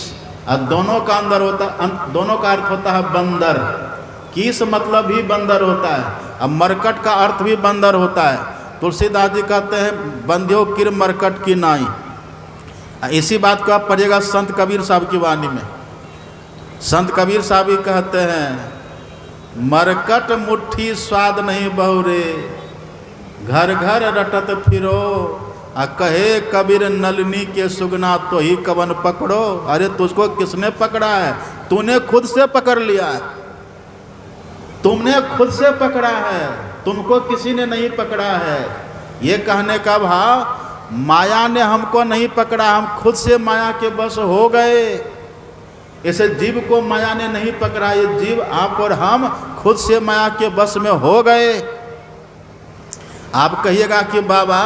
और दोनों का अंदर होता, दोनों का अर्थ होता है बंदर। कीस मतलब भी बंदर होता है, अब मरकट का अर्थ भी बंदर होता है। तुलसीदास जी कहते हैं बंध्यो किर मरकट की नाई। इसी बात को आप पढ़िएगा संत कबीर साहब की वाणी में। संत कबीर साहब ही कहते हैं मरकट मुट्ठी स्वाद नहीं बहुरे, घर घर रटत फिरो, आ कहे कबीर नलनी के सुगना तो ही कवन पकड़ो। अरे तुझको किसने पकड़ा है? तूने खुद से पकड़ लिया है। तुमने खुद से पकड़ा है, तुमको किसी ने नहीं पकड़ा है। ये कहने का भाव माया ने हमको नहीं पकड़ा, हम खुद से माया के बस हो गए। इसे जीव को माया ने नहीं पकड़ा, ये जीव आप और हम खुद से माया के बस में हो गए। आप कहिएगा कि बाबा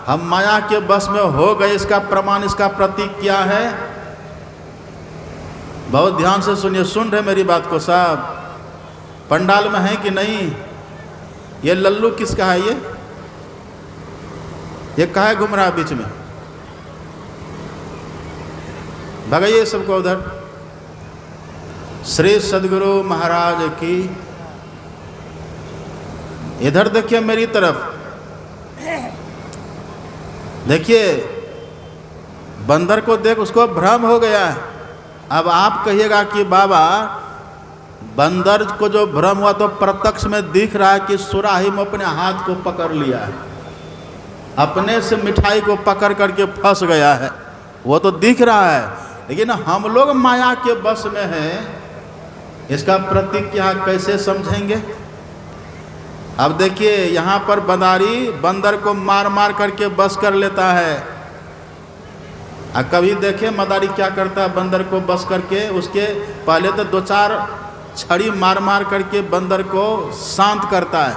हम माया के बस में हो गए, इसका प्रमाण, इसका प्रतीक क्या है? बहुत ध्यान से सुनिए, सुन रहे मेरी बात को साहब? पंडाल में है कि नहीं? ये लल्लू किसका है? ये कहाँ घूम रहा है बीच में? भगाइए सबको उधर। श्री सदगुरु महाराज की, इधर देखिए मेरी तरफ देखिए। बंदर को देख उसको भ्रम हो गया है। अब आप कहिएगा कि बाबा बंदर को जो भ्रम हुआ तो प्रत्यक्ष में दिख रहा है कि सुराही में अपने हाथ को पकड़ लिया है, अपने से मिठाई को पकड़ करके फंस गया है, वो तो दिख रहा है। लेकिन हम लोग माया के बस में हैं, इसका प्रतीक यहाँ कैसे समझेंगे? अब देखिए यहाँ पर बंदारी बंदर को मार मार करके बस कर लेता है। कभी देखे मदारी क्या करता है बंदर को बस करके? उसके पहले तो 2-4 छड़ी मार मार करके बंदर को शांत करता है,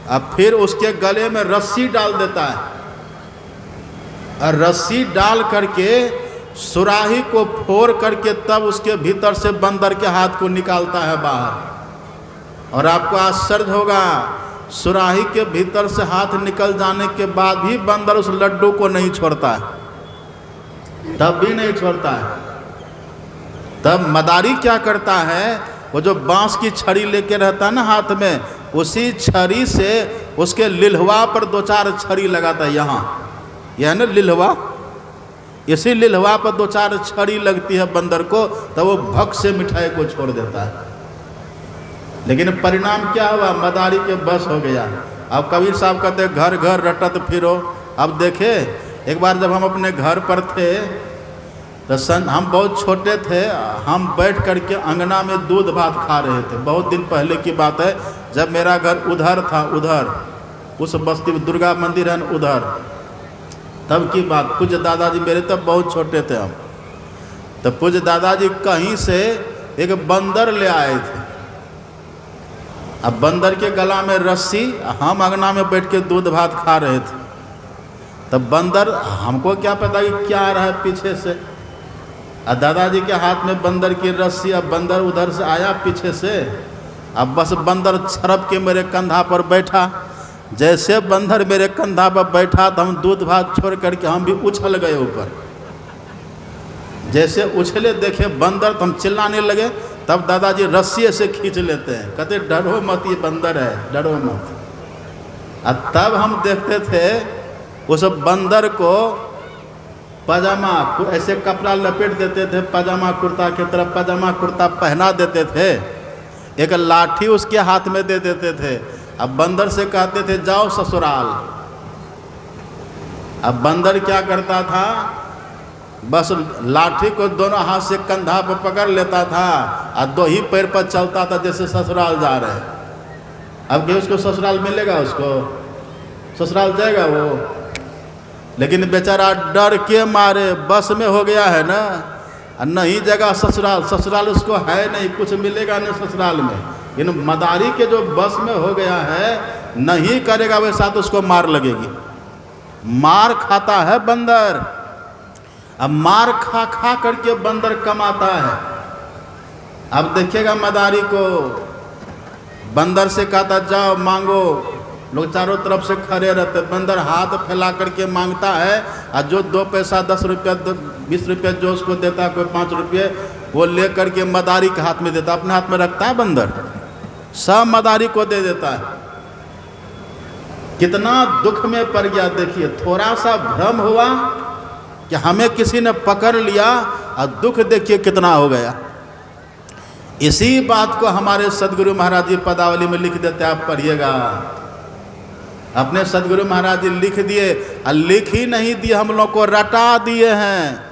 अब फिर उसके गले में रस्सी डाल देता है, और रस्सी डाल करके सुराही को फोड़ करके तब उसके भीतर से बंदर के हाथ को निकालता है बाहर। और आपको आश्चर्य होगा, सुराही के भीतर से हाथ निकल जाने के बाद भी बंदर उस लड्डू को नहीं छोड़ता है, तब भी नहीं छोड़ता है। तब मदारी क्या करता है, वो जो बांस की छड़ी लेके रहता है ना हाथ में, उसी छड़ी से उसके लिलहवा पर 2-4 छड़ी लगाता है। यहाँ यह ना लिलहवा, इसी लिलहवा पर 2-4 छड़ी लगती है बंदर को, तब वो भक्त से मिठाई को छोड़ देता है। लेकिन परिणाम क्या हुआ? मदारी के बस हो गया। अब कबीर साहब कहते घर घर रटत फिरो। अब देखे, एक बार जब हम अपने घर पर थे तो हम बहुत छोटे थे, हम बैठ करके अंगना में दूध भात खा रहे थे। बहुत दिन पहले की बात है, जब मेरा घर उधर था, उधर उस बस्ती में दुर्गा मंदिर है उधर, तब की बात। पूज्य दादाजी मेरे तब बहुत छोटे थे हम, तो पूज्य दादाजी कहीं से एक बंदर ले आए थे। अब बंदर के गला में रस्सी, हम अंगना में बैठ के दूध भात खा रहे थे। तब बंदर, हमको क्या पता कि क्या आ रहा है पीछे से, और दादाजी के हाथ में बंदर की रस्सी। अब बंदर उधर से आया पीछे से, अब बस बंदर छरप के मेरे कंधा पर बैठा। जैसे बंदर मेरे कंधा पर बैठा तो हम दूध भात छोड़ करके हम भी उछल गए ऊपर। जैसे उछले देखे बंदर तो हम चिल्लाने लगे। तब दादाजी रस्सी से खींच लेते हैं, कहते डरो मत, ये बंदर है, डरो मत। और तब हम देखते थे उस बंदर को पजामा, ऐसे कपड़ा लपेट देते थे पजामा कुर्ता की तरफ, पजामा कुर्ता पहना देते थे, एक लाठी उसके हाथ में दे देते थे। अब बंदर से कहते थे जाओ ससुराल। अब बंदर क्या करता था, बस लाठी को दोनों हाथ से कंधा पर पकड़ लेता था और दो ही पैर पर चलता था जैसे ससुराल जा रहे। अब क्या उसको ससुराल मिलेगा? उसको ससुराल जाएगा वो? लेकिन बेचारा डर के मारे बस में हो गया है ना, नहीं जगह ससुराल, ससुराल उसको है नहीं, कुछ मिलेगा नहीं ससुराल में। इन मदारी के जो बस में हो गया है, नहीं करेगा वैसा तो उसको मार लगेगी। मार खाता है बंदर। अब मार खा खा करके बंदर कमाता है। अब देखिएगा मदारी को, बंदर से कहता जाओ मांगो, लोग चारों तरफ से खड़े रहते, बंदर हाथ फैला करके मांगता है, और जो 2 पैसा 10 रुपया 20 रुपया जो उसको देता, कोई 5 रुपये, वो ले करके मदारी के हाथ में देता, अपने हाथ में रखता है बंदर, सब मदारी को दे देता है। कितना दुख में पड़ गया। देखिए, थोड़ा सा भ्रम हुआ कि हमें किसी ने पकड़ लिया, और दुख देखिए कितना हो गया। इसी बात को हमारे सदगुरु महाराज जी पदावली में लिख देते, आप पढ़िएगा। अपने सदगुरु महाराज जी लिख दिए, और लिख ही नहीं दिए, हम लोग को रटा दिए हैं।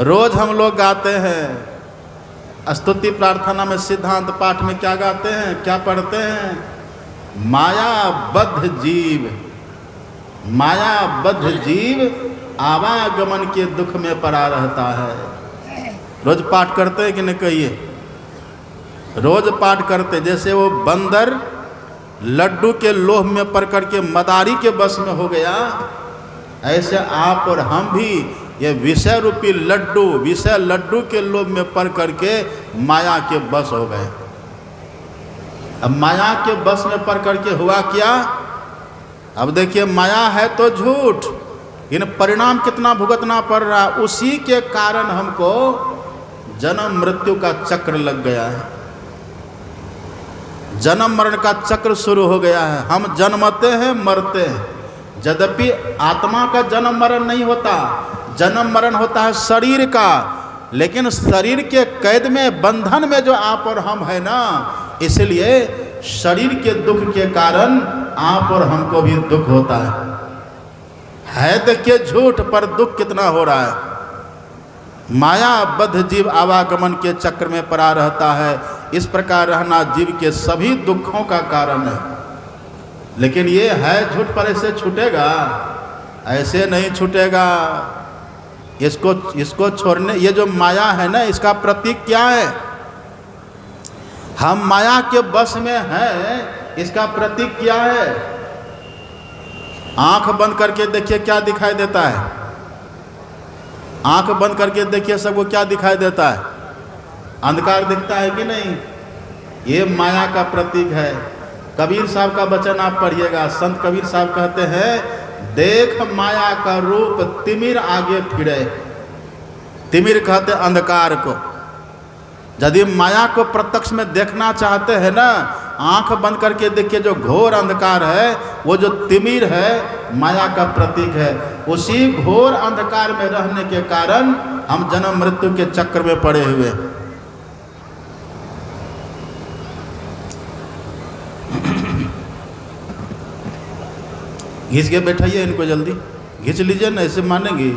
रोज हम लोग गाते हैं स्तुति प्रार्थना में, सिद्धांत पाठ में क्या गाते हैं, क्या पढ़ते हैं? मायाबद्ध जीव, मायाबद्ध जीव आवागमन के दुख में पड़ा रहता है। रोज पाठ करते हैं कि नहीं? कहिए, रोज पाठ करते। जैसे वो बंदर लड्डू के लोभ में पड़ करके मदारी के बस में हो गया, ऐसे आप और हम भी ये विषय रूपी लड्डू, विषय लड्डू के लोभ में पड़ करके माया के बस हो गए। अब माया के बस में पड़ करके हुआ क्या? अब देखिए, माया है तो झूठ, इन परिणाम कितना भुगतना पड़ रहा। उसी के कारण हमको जन्म मृत्यु का चक्र लग गया है, जन्म मरण का चक्र शुरू हो गया है। हम जन्मते हैं, मरते हैं। यद्यपि आत्मा का जन्म मरण नहीं होता, जन्म मरण होता है शरीर का। लेकिन शरीर के कैद में, बंधन में जो आप और हम है ना, इसलिए शरीर के दुख के कारण आप और हमको भी दुख होता है। देखिए झूठ, पर दुख कितना हो रहा है। मायाबद्ध जीव आवागमन के चक्र में पड़ा रहता है। इस प्रकार रहना जीव के सभी दुखों का कारण है। लेकिन ये है झूठ, पर ऐसे छूटेगा? ऐसे नहीं छूटेगा। इसको छोड़ने, ये जो माया है ना, इसका प्रतीक क्या है? हम माया के बस में हैं, इसका प्रतीक क्या है? आंख बंद करके देखिए क्या दिखाई देता है। आंख बंद करके देखिए सबको क्या दिखाई देता है? अंधकार दिखता है कि नहीं? ये माया का प्रतीक है। कबीर साहब का वचन आप पढ़िएगा। संत कबीर साहब कहते हैं, देख माया का रूप तिमिर आगे फिरे। तिमिर कहते अंधकार को। यदि माया को प्रत्यक्ष में देखना चाहते हैं ना, आंख बंद करके देखिए, जो घोर अंधकार है, वो जो तिमिर है, माया का प्रतीक है। उसी घोर अंधकार में रहने के कारण हम जन्म मृत्यु के चक्र में पड़े हुए। घिंच के बैठाइए इनको, जल्दी घिंच लीजिए ना, ऐसे मानेंगे।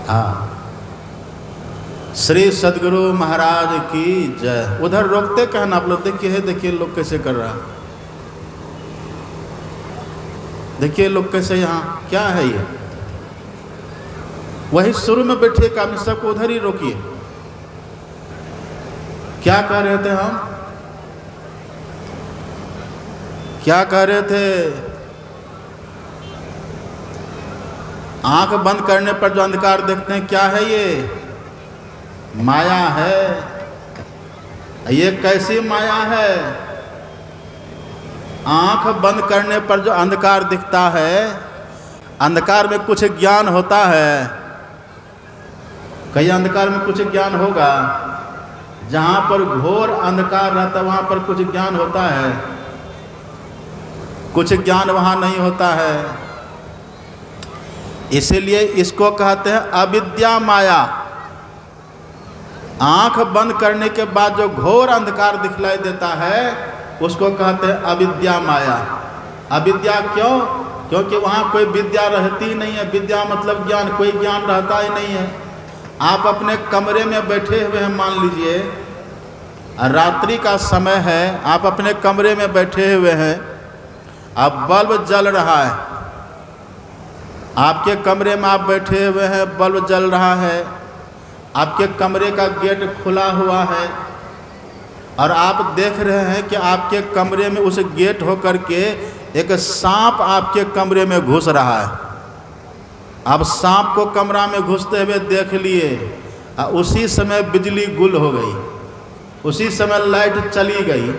हाँ, श्री सदगुरु महाराज की जय। उधर रोकते कहना आप लोग, देखिए है, देखिए लोग कैसे कर रहा, देखिए लोग कैसे, यहाँ क्या है ये। वही शुरू में बैठिए काम, सबको उधर ही रोकिए। क्या कह रहे थे हम, क्या कह रहे थे? आंख बंद करने पर जो अंधकार देखते हैं, क्या है ये? माया है। ये कैसी माया है? आंख बंद करने पर जो अंधकार दिखता है, अंधकार में कुछ ज्ञान होता है। कहीं अंधकार में कुछ ज्ञान होगा? जहां पर घोर अंधकार रहता है वहां पर कुछ ज्ञान होता है? कुछ ज्ञान वहां नहीं होता है। इसीलिए इसको कहते हैं अविद्या माया। आंख बंद करने के बाद जो घोर अंधकार दिखलाई देता है उसको कहते हैं अविद्या माया। अविद्या क्यों? क्योंकि वहाँ कोई विद्या रहती नहीं है। विद्या मतलब ज्ञान, कोई ज्ञान रहता ही नहीं है। आप अपने कमरे में बैठे हुए हैं, मान लीजिए रात्रि का समय है, आप अपने कमरे में बैठे हुए हैं, अब बल्ब जल रहा है, आपके कमरे में आप बैठे हुए हैं, बल्ब जल रहा है, आपके कमरे का गेट खुला हुआ है और आप देख रहे हैं कि आपके कमरे में उस गेट होकर के एक सांप आपके कमरे में घुस रहा है। अब सांप को कमरा में घुसते हुए देख लिए, उसी समय बिजली गुल हो गई, उसी समय लाइट चली गई,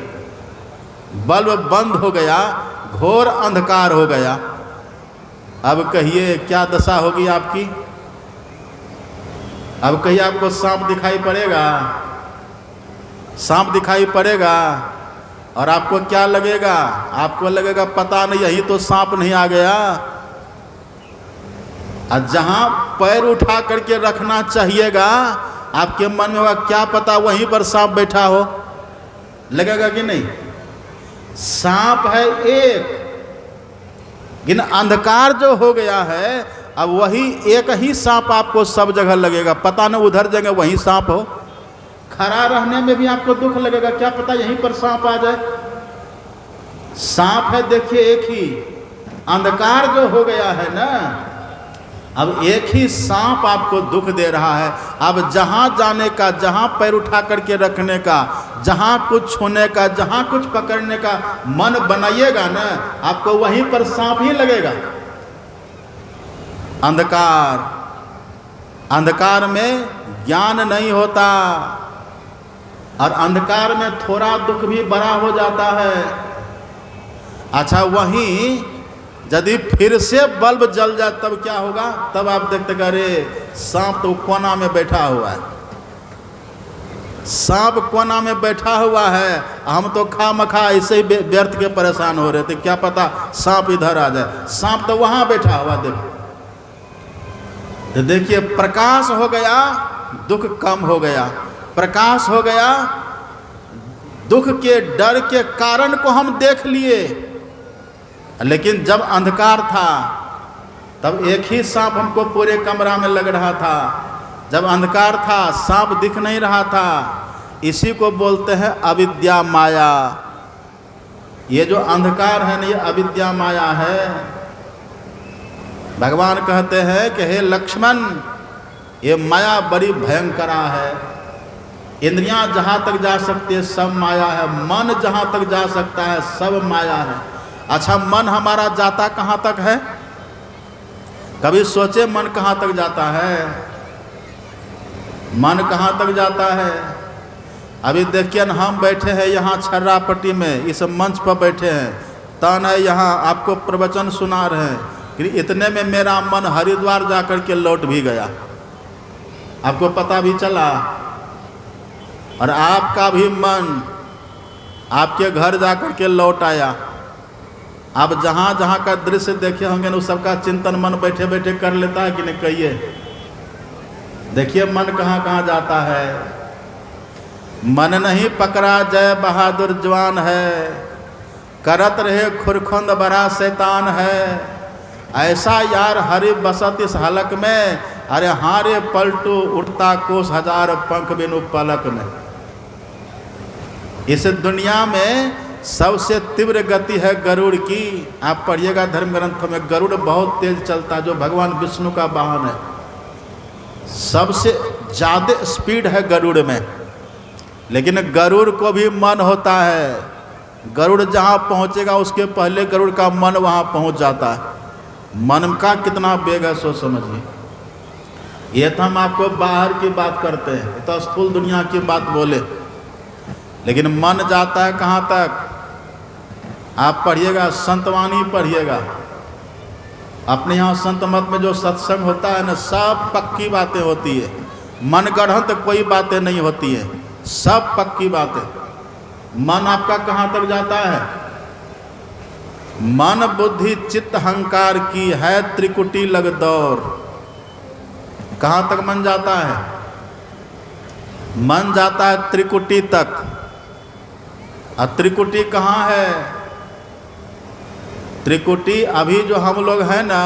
बल्ब बंद हो गया, घोर अंधकार हो गया। अब कहिए क्या दशा होगी आपकी? अब कहिए आपको सांप दिखाई पड़ेगा? सांप दिखाई पड़ेगा और आपको क्या लगेगा? आपको लगेगा पता नहीं यही तो सांप नहीं आ गया। और जहां पैर उठा करके रखना चाहिएगा आपके मन में होगा क्या पता वहीं पर सांप बैठा हो, लगेगा कि नहीं? सांप है एक, लेकिन अंधकार जो हो गया है अब वही एक ही सांप आपको सब जगह लगेगा। पता नहीं उधर जगह वहीं सांप हो। खड़ा रहने में भी आपको दुख लगेगा, क्या पता यहीं पर सांप आ जाए। सांप है देखिए एक ही, अंधकार जो हो गया है ना, अब एक ही सांप आपको दुख दे रहा है। अब जहां जाने का, जहां पैर उठा करके रखने का, जहां कुछ छूने का, जहां कुछ पकड़ने का मन बनाइएगा ना, आपको वहीं पर सांप ही लगेगा। अंधकार, अंधकार में ज्ञान नहीं होता और अंधकार में थोड़ा दुख भी बड़ा हो जाता है। अच्छा, वहीं यदि फिर से बल्ब जल जाए तब क्या होगा? तब आप देखते अरे सांप तो कोना में बैठा हुआ है, सांप कोना में बैठा हुआ है, हम तो खामखा ऐसे ही व्यर्थ के परेशान हो रहे थे, क्या पता सांप इधर आ जाए। सांप तो वहां बैठा हुआ, देखो तो देखिए प्रकाश हो गया, दुख कम हो गया। प्रकाश हो गया, दुख के डर के कारण को हम देख लिए। लेकिन जब अंधकार था तब एक ही सांप हमको पूरे कमरा में लग रहा था। जब अंधकार था सांप दिख नहीं रहा था। इसी को बोलते हैं अविद्या माया। ये जो अंधकार है ना, ये अविद्या माया है। भगवान कहते हैं कि हे लक्ष्मण, ये माया बड़ी भयंकरा है। इंद्रियां जहां तक जा सकती है सब माया है, मन जहां तक जा सकता है सब माया है। अच्छा, मन हमारा जाता कहाँ तक है? कभी सोचे मन कहाँ तक जाता है? मन कहाँ तक जाता है? अभी देखिए ना, हम बैठे हैं यहाँ छर्रापट्टी में, इस मंच पर बैठे हैं, तन है यहाँ आपको प्रवचन सुना रहे हैं, कि इतने में मेरा मन हरिद्वार जाकर के लौट भी गया, आपको पता भी चला। और आपका भी मन आपके घर जाकर के लौट आया। आप जहाँ जहाँ का दृश्य देखे होंगे ना, उस सबका चिंतन मन बैठे बैठे कर लेता है कि नहीं? कहिए, देखिए मन कहाँ कहाँ जाता है। मन नहीं पकड़ा जय बहादुर जवान है, करत रहे खुरखुंद बड़ा शैतान है, ऐसा यार हरे बसत इस हलक में, अरे हारे पलटू उठता कोस हजार पंख बिनु पलक में। इस दुनिया में सबसे तीव्र गति है गरुड़ की। आप पढ़िएगा धर्म ग्रंथों में, गरुड़ बहुत तेज चलता है, जो भगवान विष्णु का वाहन है। सबसे ज़्यादा स्पीड है गरुड़ में। लेकिन गरुड़ को भी मन होता है, गरुड़ जहाँ पहुँचेगा उसके पहले गरुड़ का मन वहाँ पहुँच जाता है। मन का कितना वेग है सो समझिए। ये तो हम आपको बाहर की बात करते हैं, तो स्थूल दुनिया की बात बोले, लेकिन मन जाता है कहाँ तक। आप पढ़िएगा, संतवाणी पढ़िएगा। अपने यहाँ संत मत में जो सत्संग होता है ना, सब पक्की बातें होती है, मन गढ़ंत तो कोई बातें नहीं होती है, सब पक्की बातें। मन आपका कहाँ तक जाता है? मन बुद्धि चित्त अहंकार की है त्रिकुटी लग दौर। कहाँ तक मन जाता है? मन जाता है त्रिकुटी तक। और त्रिकुटी कहाँ है? त्रिकुटी अभी जो हम लोग हैं ना,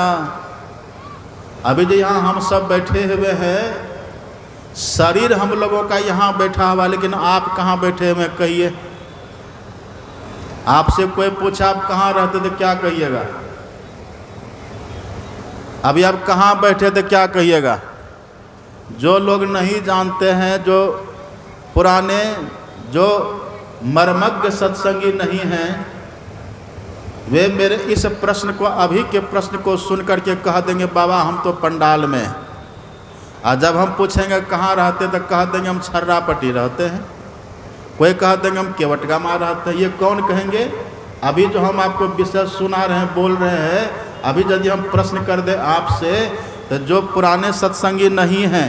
अभी जो यहाँ हम सब बैठे हुए हैं, शरीर हम लोगों का यहाँ बैठा हुआ, लेकिन आप कहाँ बैठे हुए कहिए? आपसे कोई पूछा आप कहाँ रहते थे, क्या कहिएगा? अभी आप कहाँ बैठे थे, क्या कहिएगा? जो लोग नहीं जानते हैं, जो पुराने, जो मर्मज्ञ सत्संगी नहीं हैं, वे मेरे इस प्रश्न को, अभी के प्रश्न को सुन करके कह देंगे बाबा हम तो पंडाल में। और जब हम पूछेंगे कहाँ रहते तो कह देंगे हम छर्रापट्टी रहते हैं। कोई कह देंगे हम केवटगामा रहते हैं। ये कौन कहेंगे? अभी जो हम आपको विषय सुना रहे हैं, बोल रहे हैं, अभी यदि हम प्रश्न कर दें आपसे, तो जो पुराने सत्संगी नहीं हैं,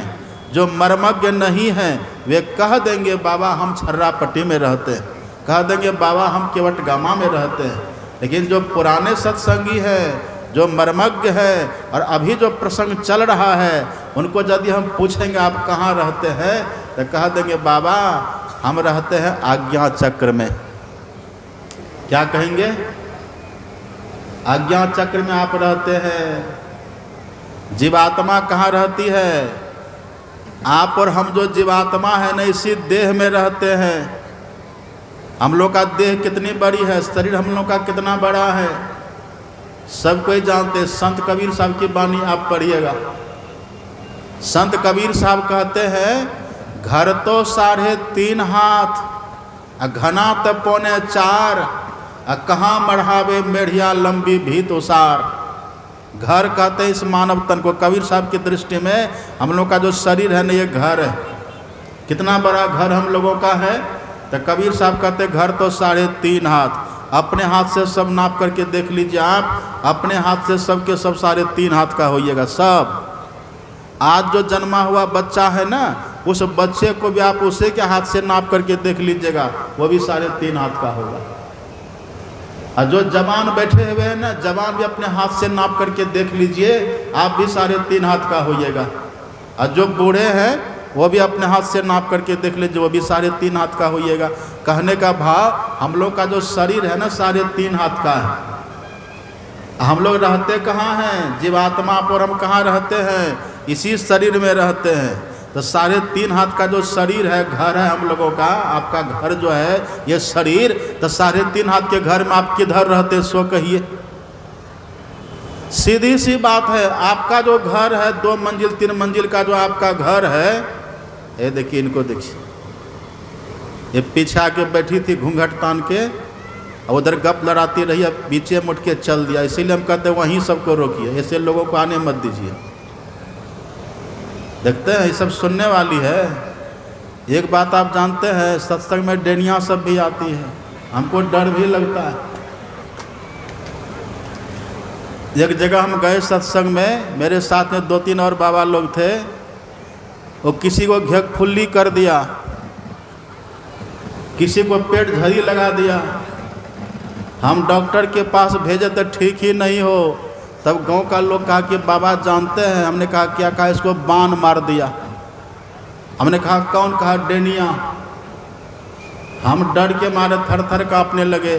जो मर्मज्ञ नहीं हैं, वे कह देंगे बाबा हम छर्रापट्टी में रहते हैं, कह देंगे बाबा हम केवटगामा में रहते हैं। लेकिन जो पुराने सत्संगी हैं, जो मर्मज्ञ है, और अभी जो प्रसंग चल रहा है, उनको यदि हम पूछेंगे आप कहाँ रहते हैं, तो कह देंगे बाबा हम रहते हैं आज्ञा चक्र में। क्या कहेंगे? आज्ञा चक्र में आप रहते हैं। जीवात्मा कहाँ रहती है? आप और हम जो जीवात्मा है ना, इसी देह में रहते हैं। हम लोग का देह कितनी बड़ी है, शरीर हम लोग का कितना बड़ा है, सब कोई जानते। संत कबीर साहब की वाणी आप पढ़िएगा। संत कबीर साहब कहते हैं, घर तो 3.5 हाथ, घना तो 4.25, कहाँ मढ़ावे मेढ़िया लंबी भीत उसार। घर कहते हैं इस मानव तन को। कबीर साहब की दृष्टि में हम लोग का जो शरीर है ना, ये घर है। कितना बड़ा घर हम लोगों का है? तो कबीर साहब कहते हैं घर तो 3.5 हाथ। अपने हाथ से सब नाप करके देख लीजिए आप, अपने हाथ से सब के सब 3.5 हाथ का होइएगा सब। आज जो जन्मा हुआ बच्चा है ना, उस बच्चे को भी आप उसे के हाथ से नाप करके देख लीजिएगा, वो भी 3.5 हाथ का होगा। और जो जवान बैठे हुए हैं ना, जवान भी अपने हाथ से नाप करके देख लीजिए, आप भी 3.5 हाथ का होइएगा। और जो बूढ़े हैं वो भी अपने हाथ से नाप करके देख लीजिए, वो भी 3.5 हाथ का होइएगा। कहने का भाव, हम लोग का जो शरीर है ना 3.5 हाथ का है। हम लोग रहते कहाँ हैं? जीवात्मा पर हम कहाँ रहते हैं? इसी शरीर में रहते हैं। तो 3.5 हाथ का जो शरीर है, घर है हम लोगों का, आपका घर जो है ये शरीर, तो 3.5 हाथ के घर में आप किधर रहते सो कहिए? सीधी सी बात है। आपका जो घर है 2 मंजिल 3 मंजिल का जो आपका घर है, ये देखिए, इनको देखिए, ये पीछे आके बैठी थी घूंघट तान के, और उधर गप लड़ाती रही, अब पीछे मुड़ के चल दिया। इसीलिए हम कहते हैं वहीं सबको रोकिए, ऐसे लोगों को आने मत दीजिए। देखते हैं ये सब सुनने वाली है। एक बात आप जानते हैं, सत्संग में डेनियाँ सब भी आती है, हमको डर भी लगता है। एक जगह हम गए सत्संग में, मेरे साथ में 2-3 और बाबा लोग थे। वो किसी को घेकफुल्ली कर दिया, किसी को पेट झड़ी लगा दिया। हम डॉक्टर के पास भेजे तो ठीक ही नहीं हो। तब गांव का लोग कहा कि बाबा जानते हैं। हमने कहा क्या? कहा इसको बाण मार दिया। हमने कहा कौन? कहा डेनिया। हम डर के मारे थर थर कांपने लगे।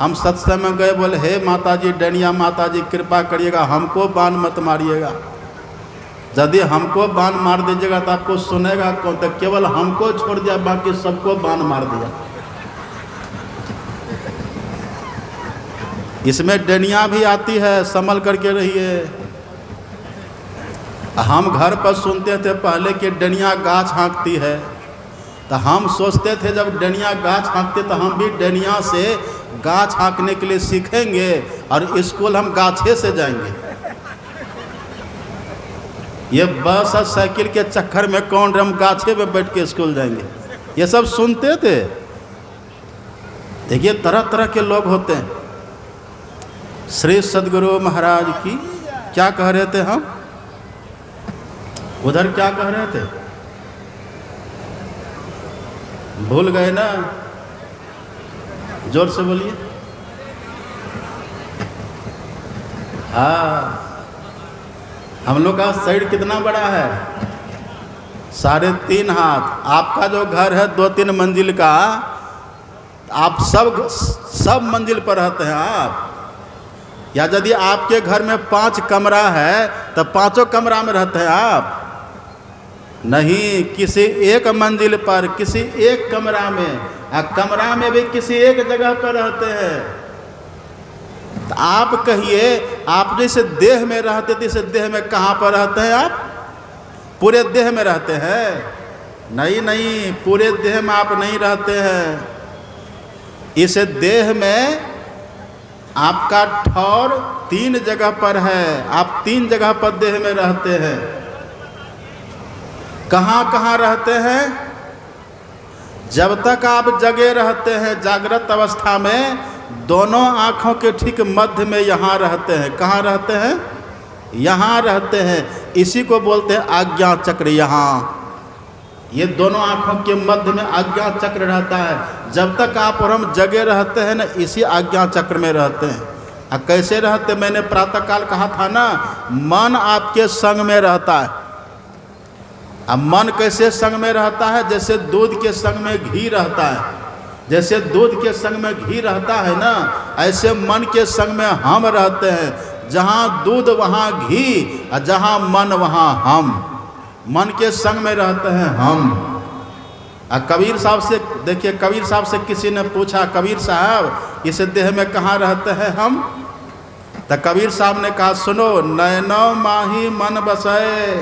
हम सत्संग में गए, बोले हे माता जी, डनिया माता जी कृपा करिएगा, हमको बाण मत मारिएगा। यदि हमको बाण मार दीजिएगा तो आपको सुनेगा कौन? तो केवल हमको छोड़ दिया, बाकी सबको बाण मार दिया। इसमें डनिया भी आती है, संभल करके रहिए। हम घर पर सुनते थे पहले कि डनिया गाछ हाँकती है, तो हम सोचते थे जब डनिया गाछ हाँकते तो हम भी डनिया से गाछ हाँकने के लिए सीखेंगे और स्कूल हम गाछे से जाएंगे। ये बस और साइकिल के चक्कर में कौन हम गाछे में बैठ के स्कूल जाएंगे, ये सब सुनते थे। देखिए तरह तरह के लोग होते हैं। श्री सद्गुरु महाराज की क्या कह रहे थे हम? उधर क्या कह रहे थे? भूल गए ना? जोर से बोलिए। हाँ, हम लोग का शरीर कितना बड़ा है? 3.5 हाथ। आपका जो घर है 2-3 मंजिल का, आप सब मंजिल पर रहते हैं आप। या यदि आपके घर में 5 कमरा है तो 5 कमरा में रहते हैं आप? नहीं, किसी एक मंजिल पर, किसी एक कमरा में, कमरा में भी किसी एक जगह पर रहते हैं। तो आप कहिए, आप जैसे देह में रहते थे, इस देह में कहाँ पर रहते हैं आप? पूरे देह में रहते हैं? नहीं नहीं, पूरे देह में आप नहीं रहते हैं। इस देह में आपका ठौर 3 जगह पर है, आप 3 जगह पर देह में रहते हैं। कहाँ कहाँ रहते हैं? जब तक आप जगे रहते हैं जागृत अवस्था में, दोनों आँखों के ठीक मध्य में यहाँ रहते हैं। कहाँ रहते हैं? यहाँ रहते हैं। इसी को बोलते हैं आज्ञा चक्र। यहाँ ये दोनों आँखों के मध्य में आज्ञा चक्र रहता है। जब तक आप और हम जगे रहते हैं ना, इसी आज्ञा चक्र में रहते हैं। कैसे रहते? मैंने प्रातःकाल कहा था ना, मन आपके संग में रहता है। अब मन कैसे संग में रहता है? जैसे दूध के संग में घी रहता है। जैसे दूध के संग में घी रहता है ना, ऐसे मन के संग में हम रहते हैं। जहाँ दूध वहाँ घी, और जहाँ मन वहाँ हम। मन के संग में रहते हैं हम। कबीर साहब से देखिए, कबीर साहब से किसी ने पूछा, कबीर साहब इस देह में कहाँ रहते हैं हम? तो कबीर साहब ने कहा, सुनो, नैनो माही मन बसाए।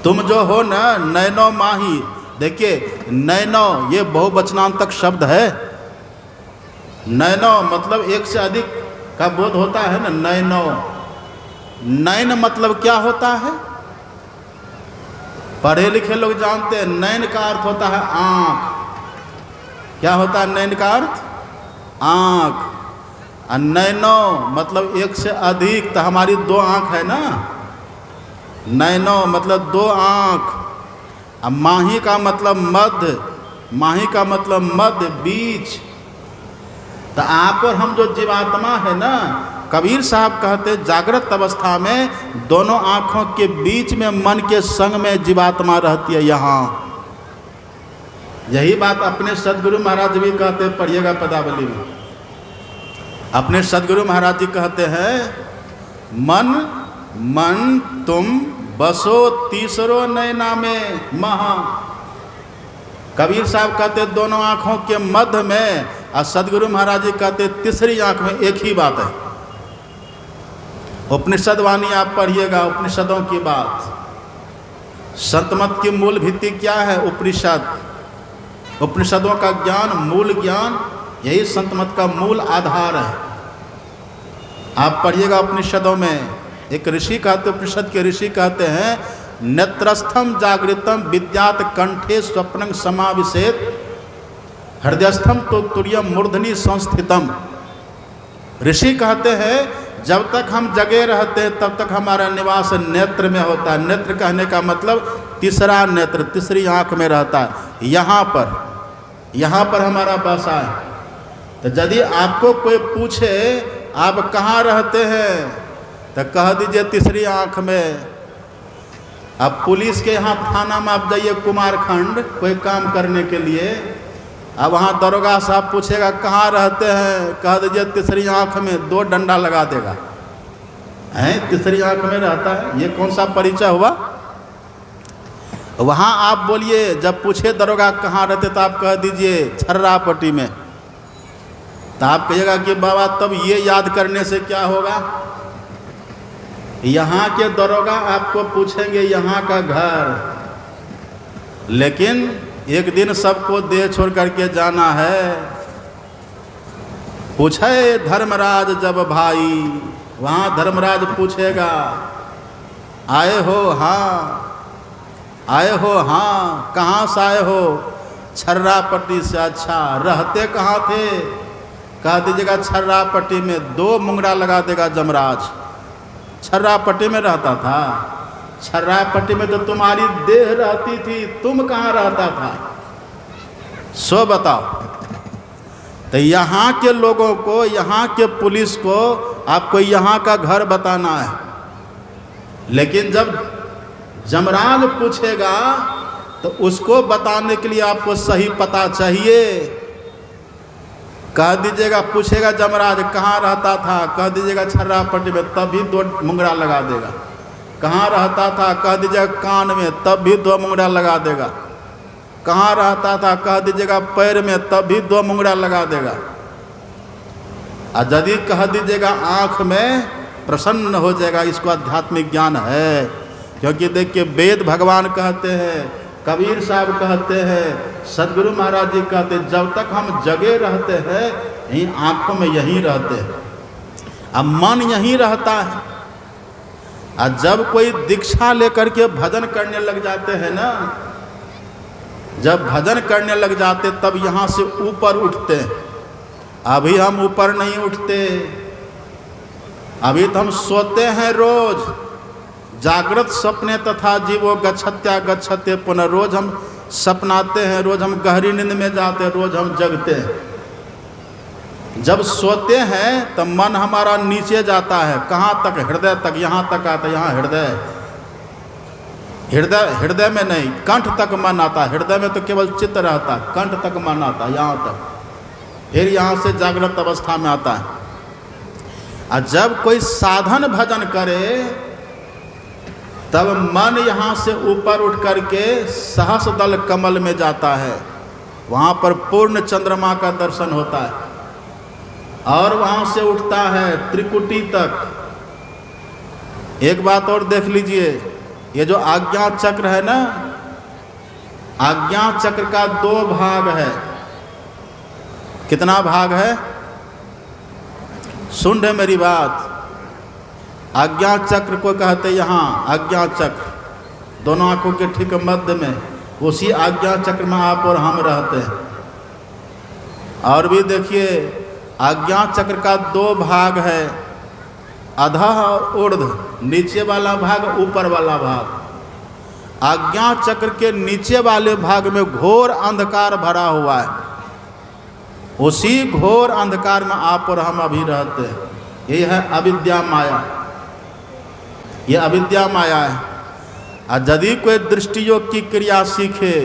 तुम जो हो ना, नैनो माही। देखिए नैनो ये बहुवचनांतक शब्द है। नैनो मतलब एक से अधिक का बोध होता है ना, नैनो। नैन मतलब क्या होता है? पढ़े लिखे लोग जानते हैं, नैन का अर्थ होता है आँख। क्या होता है नैन का अर्थ? आँख। और नैनो मतलब एक से अधिक, तो हमारी 2 आँख है ना। नैनो मतलब 2 आँख। अब माही का मतलब मध्य, माही का मतलब मध्य, बीच। तो आप और हम जो जीवात्मा है ना, कबीर साहब कहते जागृत अवस्था में दोनों आँखों के बीच में मन के संग में जीवात्मा रहती है यहाँ। यही बात अपने सद्गुरु महाराज भी कहते, पढ़िएगा पदावली में। अपने सद्गुरु महाराज जी कहते हैं, मन मन तुम बसो तीसरो नैना में महा। कबीर साहब कहते दोनों आँखों के मध्य में, और सद्गुरु महाराज जी कहते तीसरी आँख में। एक ही बात है। उपनिषद वाणी आप पढ़िएगा, उपनिषदों की बात। संत मत की मूल भित्ति क्या है? उपनिषद। उपनिषदों का ज्ञान, मूल ज्ञान, यही संत मत का मूल आधार है। आप पढ़िएगा उपनिषदों में। एक ऋषि कहते, उपनिषद के ऋषि कहते हैं, नेत्रस्थम जागृतम विद्यात कंठे स्वप्नं समाविशेत हृदयस्थम तो तुर्यम मूर्धनि संस्थितम। ऋषि कहते हैं जब तक हम जगे रहते हैं तब तक हमारा निवास नेत्र में होता है। नेत्र कहने का मतलब तीसरा नेत्र, तीसरी आँख में रहता है। यहाँ पर हमारा बसा है। तो यदि आपको कोई पूछे आप कहाँ रहते हैं, तो कह दीजिए तीसरी आँख में। अब पुलिस के यहाँ थाना में आप जाइए कुमारखंड कोई काम करने के लिए, अब वहाँ दरोगा साहब पूछेगा कहाँ रहते हैं, कह दीजिए तीसरी आँख में, 2 डंडा लगा देगा। हैं, तीसरी आँख में रहता है, ये कौन सा परिचय हुआ? वहाँ आप बोलिए, जब पूछे दरोगा कहाँ रहते तो आप कह दीजिए छर्रापट्टी में, तो आप कहिएगा कि बाबा तब ये याद करने से क्या होगा? यहाँ के दरोगा आपको पूछेंगे यहाँ का घर, लेकिन एक दिन सबको देह छोड़ करके जाना है। पूछे धर्मराज जब भाई, वहाँ धर्मराज पूछेगा आए हो? हाँ। आए हो? हाँ। कहाँ से आए हो? छर्रापट्टी से। अच्छा, रहते कहाँ थे? कह दीजिएगा छर्रापट्टी में। 2 मुंगरा लगा देगा जमराज। छर्रापट्टी में रहता था? छर्रापट्टी में तो तुम्हारी देह रहती थी, तुम कहाँ रहता था? सो बताओ। तो यहाँ के लोगों को, यहाँ के पुलिस को आपको यहाँ का घर बताना है, लेकिन जब जमराज पूछेगा तो उसको बताने के लिए आपको सही पता चाहिए। कह दीजिएगा, पूछेगा जमराज कहाँ रहता था, कह दीजिएगा छर्रापट्टी में, तब भी 2 मुंगरा लगा देगा। कहाँ रहता था, कह दीजिएगा कान में, तब भी 2 मुंगरा लगा देगा। कहाँ रहता था, कह दीजिएगा पैर में, तब भी 2 मुंगरा लगा देगा। और यदि कह दीजिएगा आँख में, प्रसन्न हो जाएगा, इसको आध्यात्मिक ज्ञान है। क्योंकि देखिए वेद भगवान कहते हैं, कबीर साहब कहते हैं, सदगुरु महाराज जी कहते हैं, जब तक हम जगे रहते हैं यहीं आँखों में यहीं रहते हैं, अब मन यहीं रहता है। और जब कोई दीक्षा लेकर के भजन करने लग जाते हैं ना, जब भजन करने लग जाते तब यहाँ से ऊपर उठते हैं। अभी हम ऊपर नहीं उठते, अभी तो हम सोते हैं रोज। जागृत सपने तथा जीवो गच्छत्या गच्छते पुनः, रोज हम सपनाते हैं, रोज हम गहरी नींद में जाते हैं, रोज हम जगते हैं। जब सोते हैं तब मन हमारा नीचे जाता है, कहाँ तक? हृदय तक, यहाँ तक आता है। यहाँ हृदय में नहीं, कंठ तक मन आता है। हृदय में तो केवल चित्त रहता है, कंठ तक मन आता है, यहाँ तक। फिर यहाँ से जागृत अवस्था में आता है। और जब कोई साधन भजन करे तब मन यहाँ से ऊपर उठ करके सहस्रदल कमल में जाता है, वहाँ पर पूर्ण चंद्रमा का दर्शन होता है। और वहाँ से उठता है त्रिकुटी तक। एक बात और देख लीजिए, ये जो आज्ञा चक्र है ना, आज्ञा चक्र का 2 भाग है। कितना भाग है? सुन रहे मेरी बात? आज्ञा चक्र को कहते यहाँ आज्ञा चक्र, दोनों आँखों के ठीक मध्य में, उसी आज्ञा चक्र में आप और हम रहते हैं। और भी देखिए, आज्ञा चक्र का 2 भाग है, अधः और ऊर्ध्व, नीचे वाला भाग, ऊपर वाला भाग। आज्ञा चक्र के नीचे वाले भाग में घोर अंधकार भरा हुआ है। उसी घोर अंधकार में आप और हम अभी रहते हैं। ये है अविद्या माया, ये अविद्या माया है। और यदि कोई दृष्टि योग की क्रिया सीखे,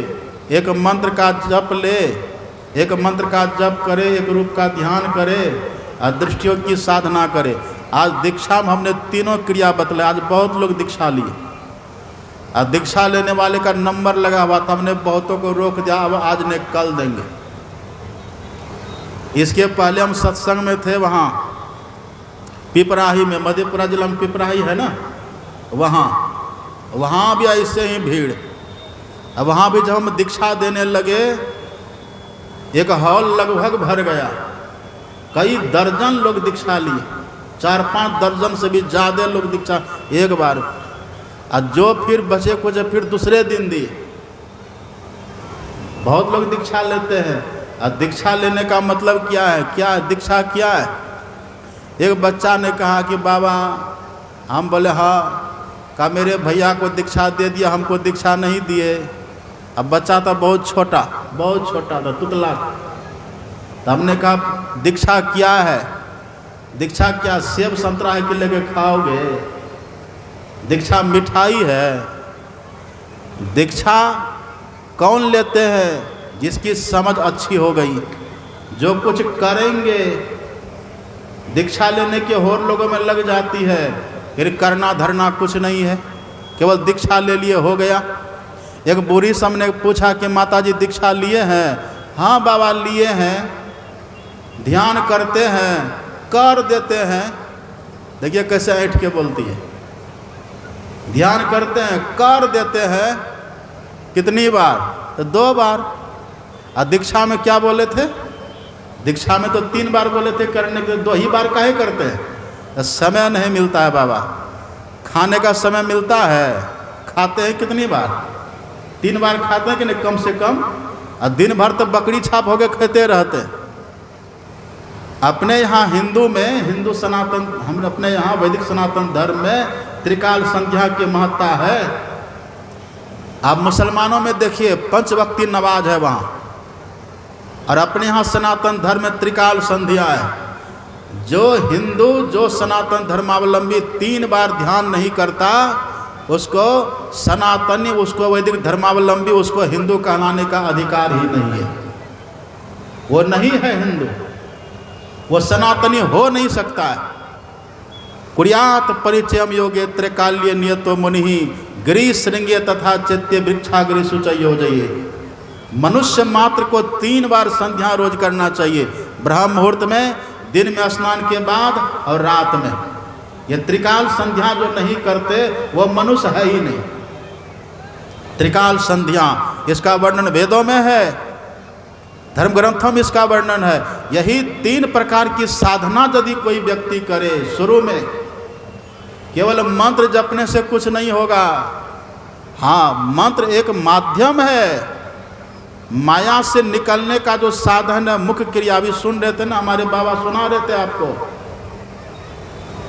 एक मंत्र का जप ले, एक मंत्र का जप करे, एक रूप का ध्यान करे और दृष्टि योग की साधना करे। आज दीक्षा में हमने 3 क्रिया बतलाए। आज बहुत लोग दीक्षा लिए, और दीक्षा लेने वाले का नंबर लगा हुआ था, हमने बहुतों को रोक दिया, अब आज ने कल देंगे। इसके पहले हम सत्संग में थे, वहाँ पिपराही में, मधेपुरा जिला में पिपराही है ना, वहाँ भी ऐसे ही भीड़। अब वहाँ भी जब हम दीक्षा देने लगे, एक हॉल लगभग भर गया, कई दर्जन लोग दीक्षा लिए, 4-5 दर्जन से भी ज़्यादा लोग दीक्षा एक बार। और जो फिर बचे कुछ फिर दूसरे दिन दिए। बहुत लोग दीक्षा लेते हैं। और दीक्षा लेने का मतलब क्या है? क्या है दीक्षा? क्या है? एक बच्चा ने कहा कि बाबा, हम बोले हाँ, कहा मेरे भैया को दीक्षा दे दिया, हमको दीक्षा नहीं दिए। अब बच्चा था बहुत छोटा था, तुतला। तो हमने कहा दीक्षा क्या है? दीक्षा क्या सेब संतरा है कि लेके खाओगे? दीक्षा मिठाई है। दीक्षा कौन लेते हैं? जिसकी समझ अच्छी हो गई, जो कुछ करेंगे दीक्षा लेने के और लोगों में लग जाती है, फिर करना धरना कुछ नहीं है, केवल दीक्षा ले लिए हो गया। एक बूढ़ी सब ने पूछा कि माता जी दीक्षा लिए हैं? हाँ बाबा लिए हैं। ध्यान करते हैं, कर देते हैं। देखिए कैसे ऐठ के बोलती है। ध्यान करते हैं, कर देते हैं। कितनी बार? तो 2 बार। और दीक्षा में क्या बोले थे? दीक्षा में तो 3 बार बोले थे करने के, 2 ही बार काहे करते हैं? तो समय नहीं मिलता है बाबा। खाने का समय मिलता है, खाते हैं कितनी बार? 3 बार खाते हैं कि नहीं कम से कम। और दिन भर तो बकरी छाप हो के खाते रहते हैं। अपने यहाँ हिंदू में, हिंदू सनातन, हम अपने यहाँ वैदिक सनातन धर्म में त्रिकाल संध्या की महत्ता है। आप मुसलमानों में देखिए 5 वक्ती नमाज है वहाँ, और अपने यहाँ सनातन धर्म में त्रिकाल संध्या है। जो हिंदू, जो सनातन धर्मावलंबी 3 बार ध्यान नहीं करता, उसको सनातनी, उसको वैदिक धर्मावलंबी, उसको हिंदू कहलाने का अधिकार ही नहीं है। वो नहीं है हिंदू, वो सनातनी हो नहीं सकता है। कुर्यात परिचयम योगे त्रैकाल्य नियतो मुनि गिरी श्रृंगे तथा चैत्य वृक्षाग्रि सुचय योजये। मनुष्य मात्र को 3 बार संध्या रोज करना चाहिए, ब्रह्म मुहूर्त में, दिन में स्नान के बाद और रात में। ये त्रिकाल संध्या जो नहीं करते वो मनुष्य है ही नहीं। त्रिकाल संध्या, इसका वर्णन वेदों में है, धर्म ग्रंथों में इसका वर्णन है। यही 3 प्रकार की साधना यदि कोई व्यक्ति करे, शुरू में केवल मंत्र जपने से कुछ नहीं होगा। हाँ, मंत्र एक माध्यम है, माया से निकलने का जो साधन है, मुख्य क्रिया। अभी सुन रहे थे ना, हमारे बाबा सुना रहे थे आपको।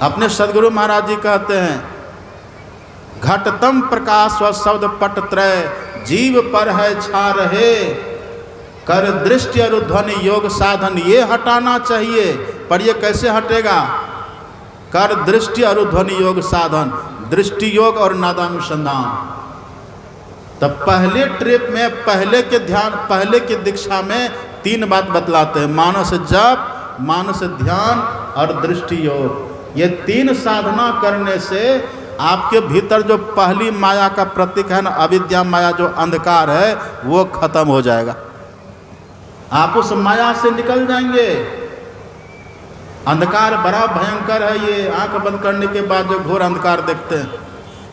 अपने सदगुरु महाराज जी कहते हैं, घटतम प्रकाश व शब्द पट त्रय जीव पर है छा रहे, कर दृष्टि और ध्वनि योग साधन ये हटाना चाहिए। पर ये कैसे हटेगा? कर दृष्टि और ध्वनि योग साधन, दृष्टि योग और नादानुसंधान। तब पहले ट्रिप में, पहले के ध्यान, पहले की दीक्षा में 3 बात बतलाते हैं, मानस जप, मानस ध्यान और दृष्टि योग। ये 3 साधना करने से आपके भीतर जो पहली माया का प्रतीक है ना, अविद्या माया, जो अंधकार है, वो खत्म हो जाएगा। आप उस माया से निकल जाएंगे। अंधकार बड़ा भयंकर है। ये आंख बंद करने के बाद जो घोर अंधकार देखते हैं,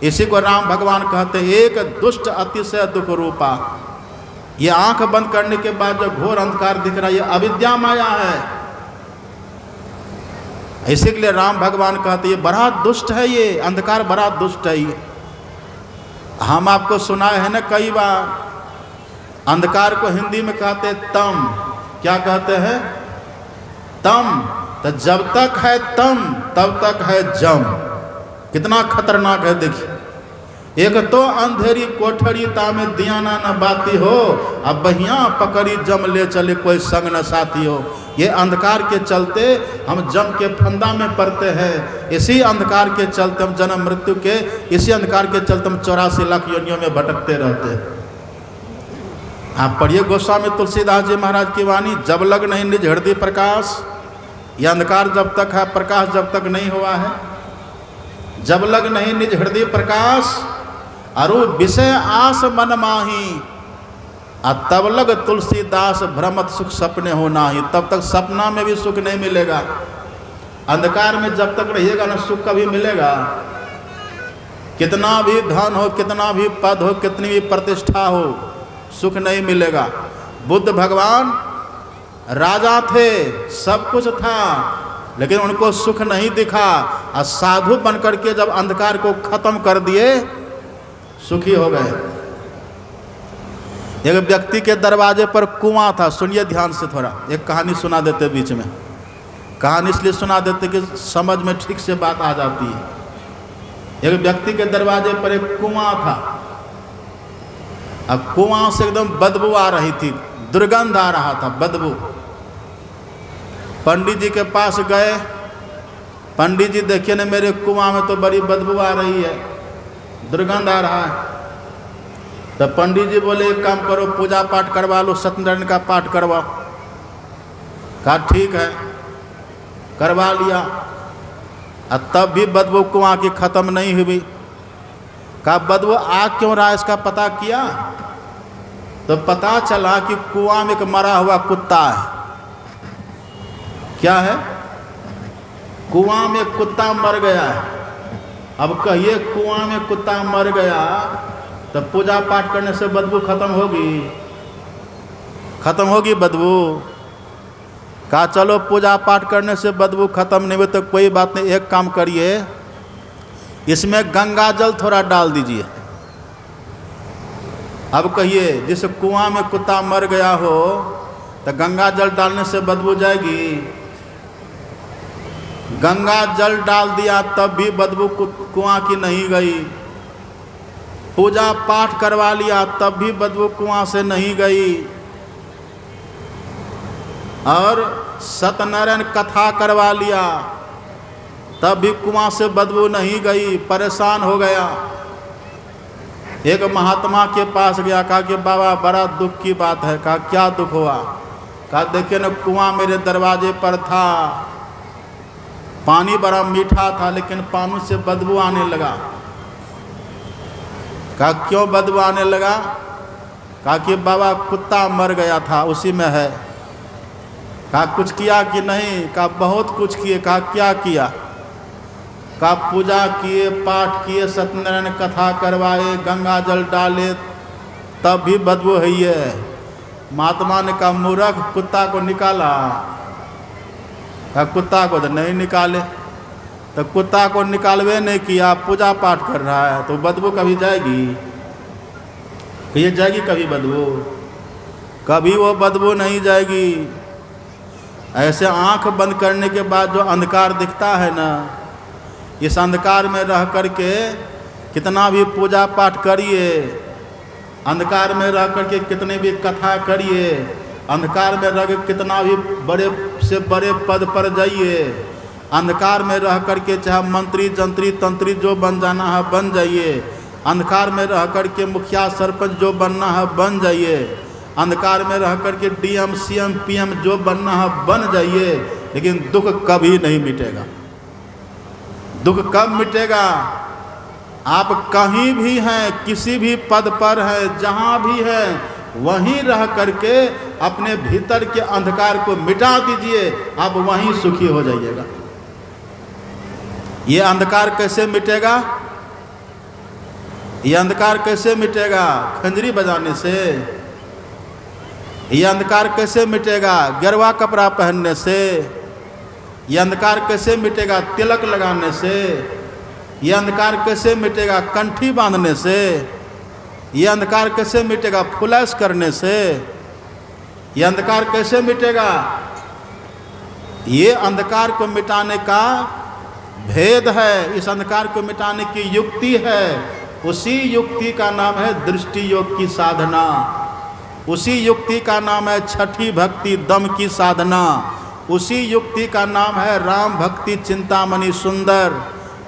इसी को राम भगवान कहते हैं, एक दुष्ट अतिशय दुख रूपा। ये आंख बंद करने के बाद जो घोर अंधकार दिख रहा है, ये अविद्या माया है। इसी के लिए राम भगवान कहते हैं, ये बड़ा दुष्ट है, ये अंधकार बड़ा दुष्ट है। ये हम आपको सुनाए हैं ना कई बार। अंधकार को हिंदी में कहते तम। क्या कहते हैं? तम। तो जब तक है तम, तब तक है जम। कितना खतरनाक है देखिए। एक तो अंधेरी कोठरी तामे दियाना न बाती हो, अब बहिया पकड़ी जम ले चले कोई संग न साथी हो। ये अंधकार के चलते हम जम के फंदा में पड़ते हैं। इसी अंधकार के चलते हम जन्म मृत्यु के, इसी अंधकार के चलते हम 84 लाख योनियों में भटकते रहते हैं। आप पढ़िए गोस्वामी तुलसीदास जी महाराज की वाणी, जब लग नहीं निज हृदय प्रकाश। यह अंधकार जब तक है, प्रकाश जब तक नहीं हुआ है, जब लग नहीं निज हृदय प्रकाश, अरु विषय आस मन माही, तब लग तुलसीदास भ्रमत सुख सपने हो नाही। तब तक सपना में भी सुख नहीं मिलेगा। अंधकार में जब तक रहिएगा ना, सुख कभी मिलेगा? कितना भी धन हो, कितना भी पद हो, कितनी भी प्रतिष्ठा हो, सुख नहीं मिलेगा। बुद्ध भगवान राजा थे, सब कुछ था, लेकिन उनको सुख नहीं दिखा। और साधु बनकर के जब अंधकार को खत्म कर दिए, सुखी हो गए। एक व्यक्ति के दरवाजे पर कुआं था। सुनिए ध्यान से, थोड़ा एक कहानी सुना देते बीच में। कहानी इसलिए सुना देते कि समझ में ठीक से बात आ जाती है। एक व्यक्ति के दरवाजे पर एक कुआं था। अब कुआं से एकदम बदबू आ रही थी, दुर्गंध आ रहा था, बदबू। पंडित जी के पास गए। पंडित जी देखिए ना, मेरे कुआं में तो बड़ी बदबू आ रही है, दुर्गंध आ रहा है। तो पंडित जी बोले एक काम करो, पूजा पाठ करवा लो, सत्यनारायण का पाठ करवाओ। कहा ठीक है, करवा लिया। और तब भी बदबू कुआं की खत्म नहीं हुई। कहा बदबू आ क्यों रहा, इसका पता किया? तो पता चला कि कुआं में एक मरा हुआ कुत्ता है। क्या है? कुआं में कुत्ता मर गया है। अब कहिए कुआं में कुत्ता मर गया तो पूजा पाठ करने से बदबू खत्म होगी? खत्म होगी बदबू? कहा चलो पूजा पाठ करने से बदबू खत्म नहीं हुई तो कोई बात नहीं, एक काम करिए, इसमें गंगा जल थोड़ा डाल दीजिए। अब कहिए जिस कुआं में कुत्ता मर गया हो तो गंगा जल डालने से बदबू जाएगी? गंगा जल डाल दिया तब भी बदबू कुआं की नहीं गई। पूजा पाठ करवा लिया तब भी बदबू कुआं से नहीं गई। और सत्यनारायण कथा करवा लिया तब भी कुआं से बदबू नहीं गई। परेशान हो गया। एक महात्मा के पास गया, कहा कि बाबा बड़ा दुख की बात है। कहा क्या दुख हुआ? कहा देखिए ना, कुआं मेरे दरवाजे पर था, पानी बड़ा मीठा था, लेकिन पानी से बदबू आने लगा। कहा क्यों बदबू आने लगा? कहा कि बाबा कुत्ता मर गया था, उसी में है। कहा कुछ किया कि नहीं? कहा बहुत कुछ किए। कहा क्या किया? कहा पूजा किए, पाठ किए, सत्यनारायण कथा करवाए, गंगा जल डाले, तब भी बदबू है। महात्मा ने कहा मूर्ख, कुत्ता को निकाला? कहा कुत्ता को तो नहीं निकाले। तो कुत्ता को निकालवे नहीं किया, पूजा पाठ कर रहा है, तो बदबू कभी जाएगी? ये जाएगी कभी बदबू? कभी वो बदबू नहीं जाएगी। ऐसे आंख बंद करने के बाद जो अंधकार दिखता है ना, इस अंधकार में रह करके कितना भी पूजा पाठ करिए, अंधकार में रह करके कितने भी कथा करिए, अंधकार में रह कर कितना भी बड़े से बड़े पद पर जाइए, अंधकार में रह करके चाहे मंत्री जंत्री तंत्री जो बन जाना है बन जाइए, अंधकार में रह करके मुखिया सरपंच जो बनना है बन जाइए, अंधकार में रह करके डीएम सीएम पीएम जो बनना है बन जाइए, लेकिन दुख कभी नहीं मिटेगा। दुख कब मिटेगा? आप कहीं भी हैं, किसी भी पद पर हैं, जहाँ भी हैं, वहीं रह करके अपने भीतर के अंधकार को मिटा दीजिए, आप वहीं सुखी हो जाइएगा। ये अंधकार कैसे मिटेगा? ये अंधकार कैसे मिटेगा? खंजरी बजाने से? ये अंधकार कैसे मिटेगा? गेरुआ कपड़ा पहनने से? ये अंधकार कैसे मिटेगा? तिलक लगाने से? ये अंधकार कैसे मिटेगा? कंठी बांधने से? ये अंधकार कैसे मिटेगा? फुलैश करने से? ये अंधकार कैसे मिटेगा? ये अंधकार को मिटाने का भेद है, इस अंधकार को मिटाने की युक्ति है। उसी युक्ति का नाम है दृष्टि योग की साधना। उसी युक्ति का नाम है छठी भक्ति दम की साधना। उसी युक्ति का नाम है राम भक्ति चिंतामणि सुंदर।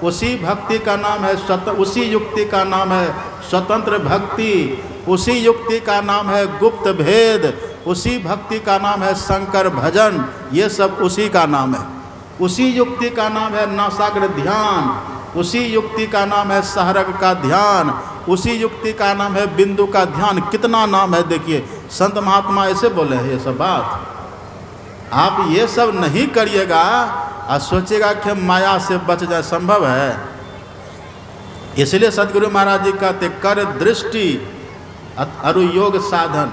उसी भक्ति का नाम है उसी युक्ति का नाम है स्वतंत्र भक्ति। उसी युक्ति का नाम है गुप्त भेद। उसी भक्ति का नाम है शंकर भजन। ये सब उसी का नाम है। उसी युक्ति का नाम है नासाग्र ध्यान। उसी युक्ति का नाम है सहरग का ध्यान। उसी युक्ति का नाम है बिंदु का ध्यान। कितना नाम है देखिए। संत महात्मा ऐसे बोले हैं ये सब बात। आप ये सब नहीं करिएगा और सोचिएगा कि माया से बच जाए, संभव है? इसलिए सदगुरु महाराज जी कहते कर दृष्टि अरु योग साधन।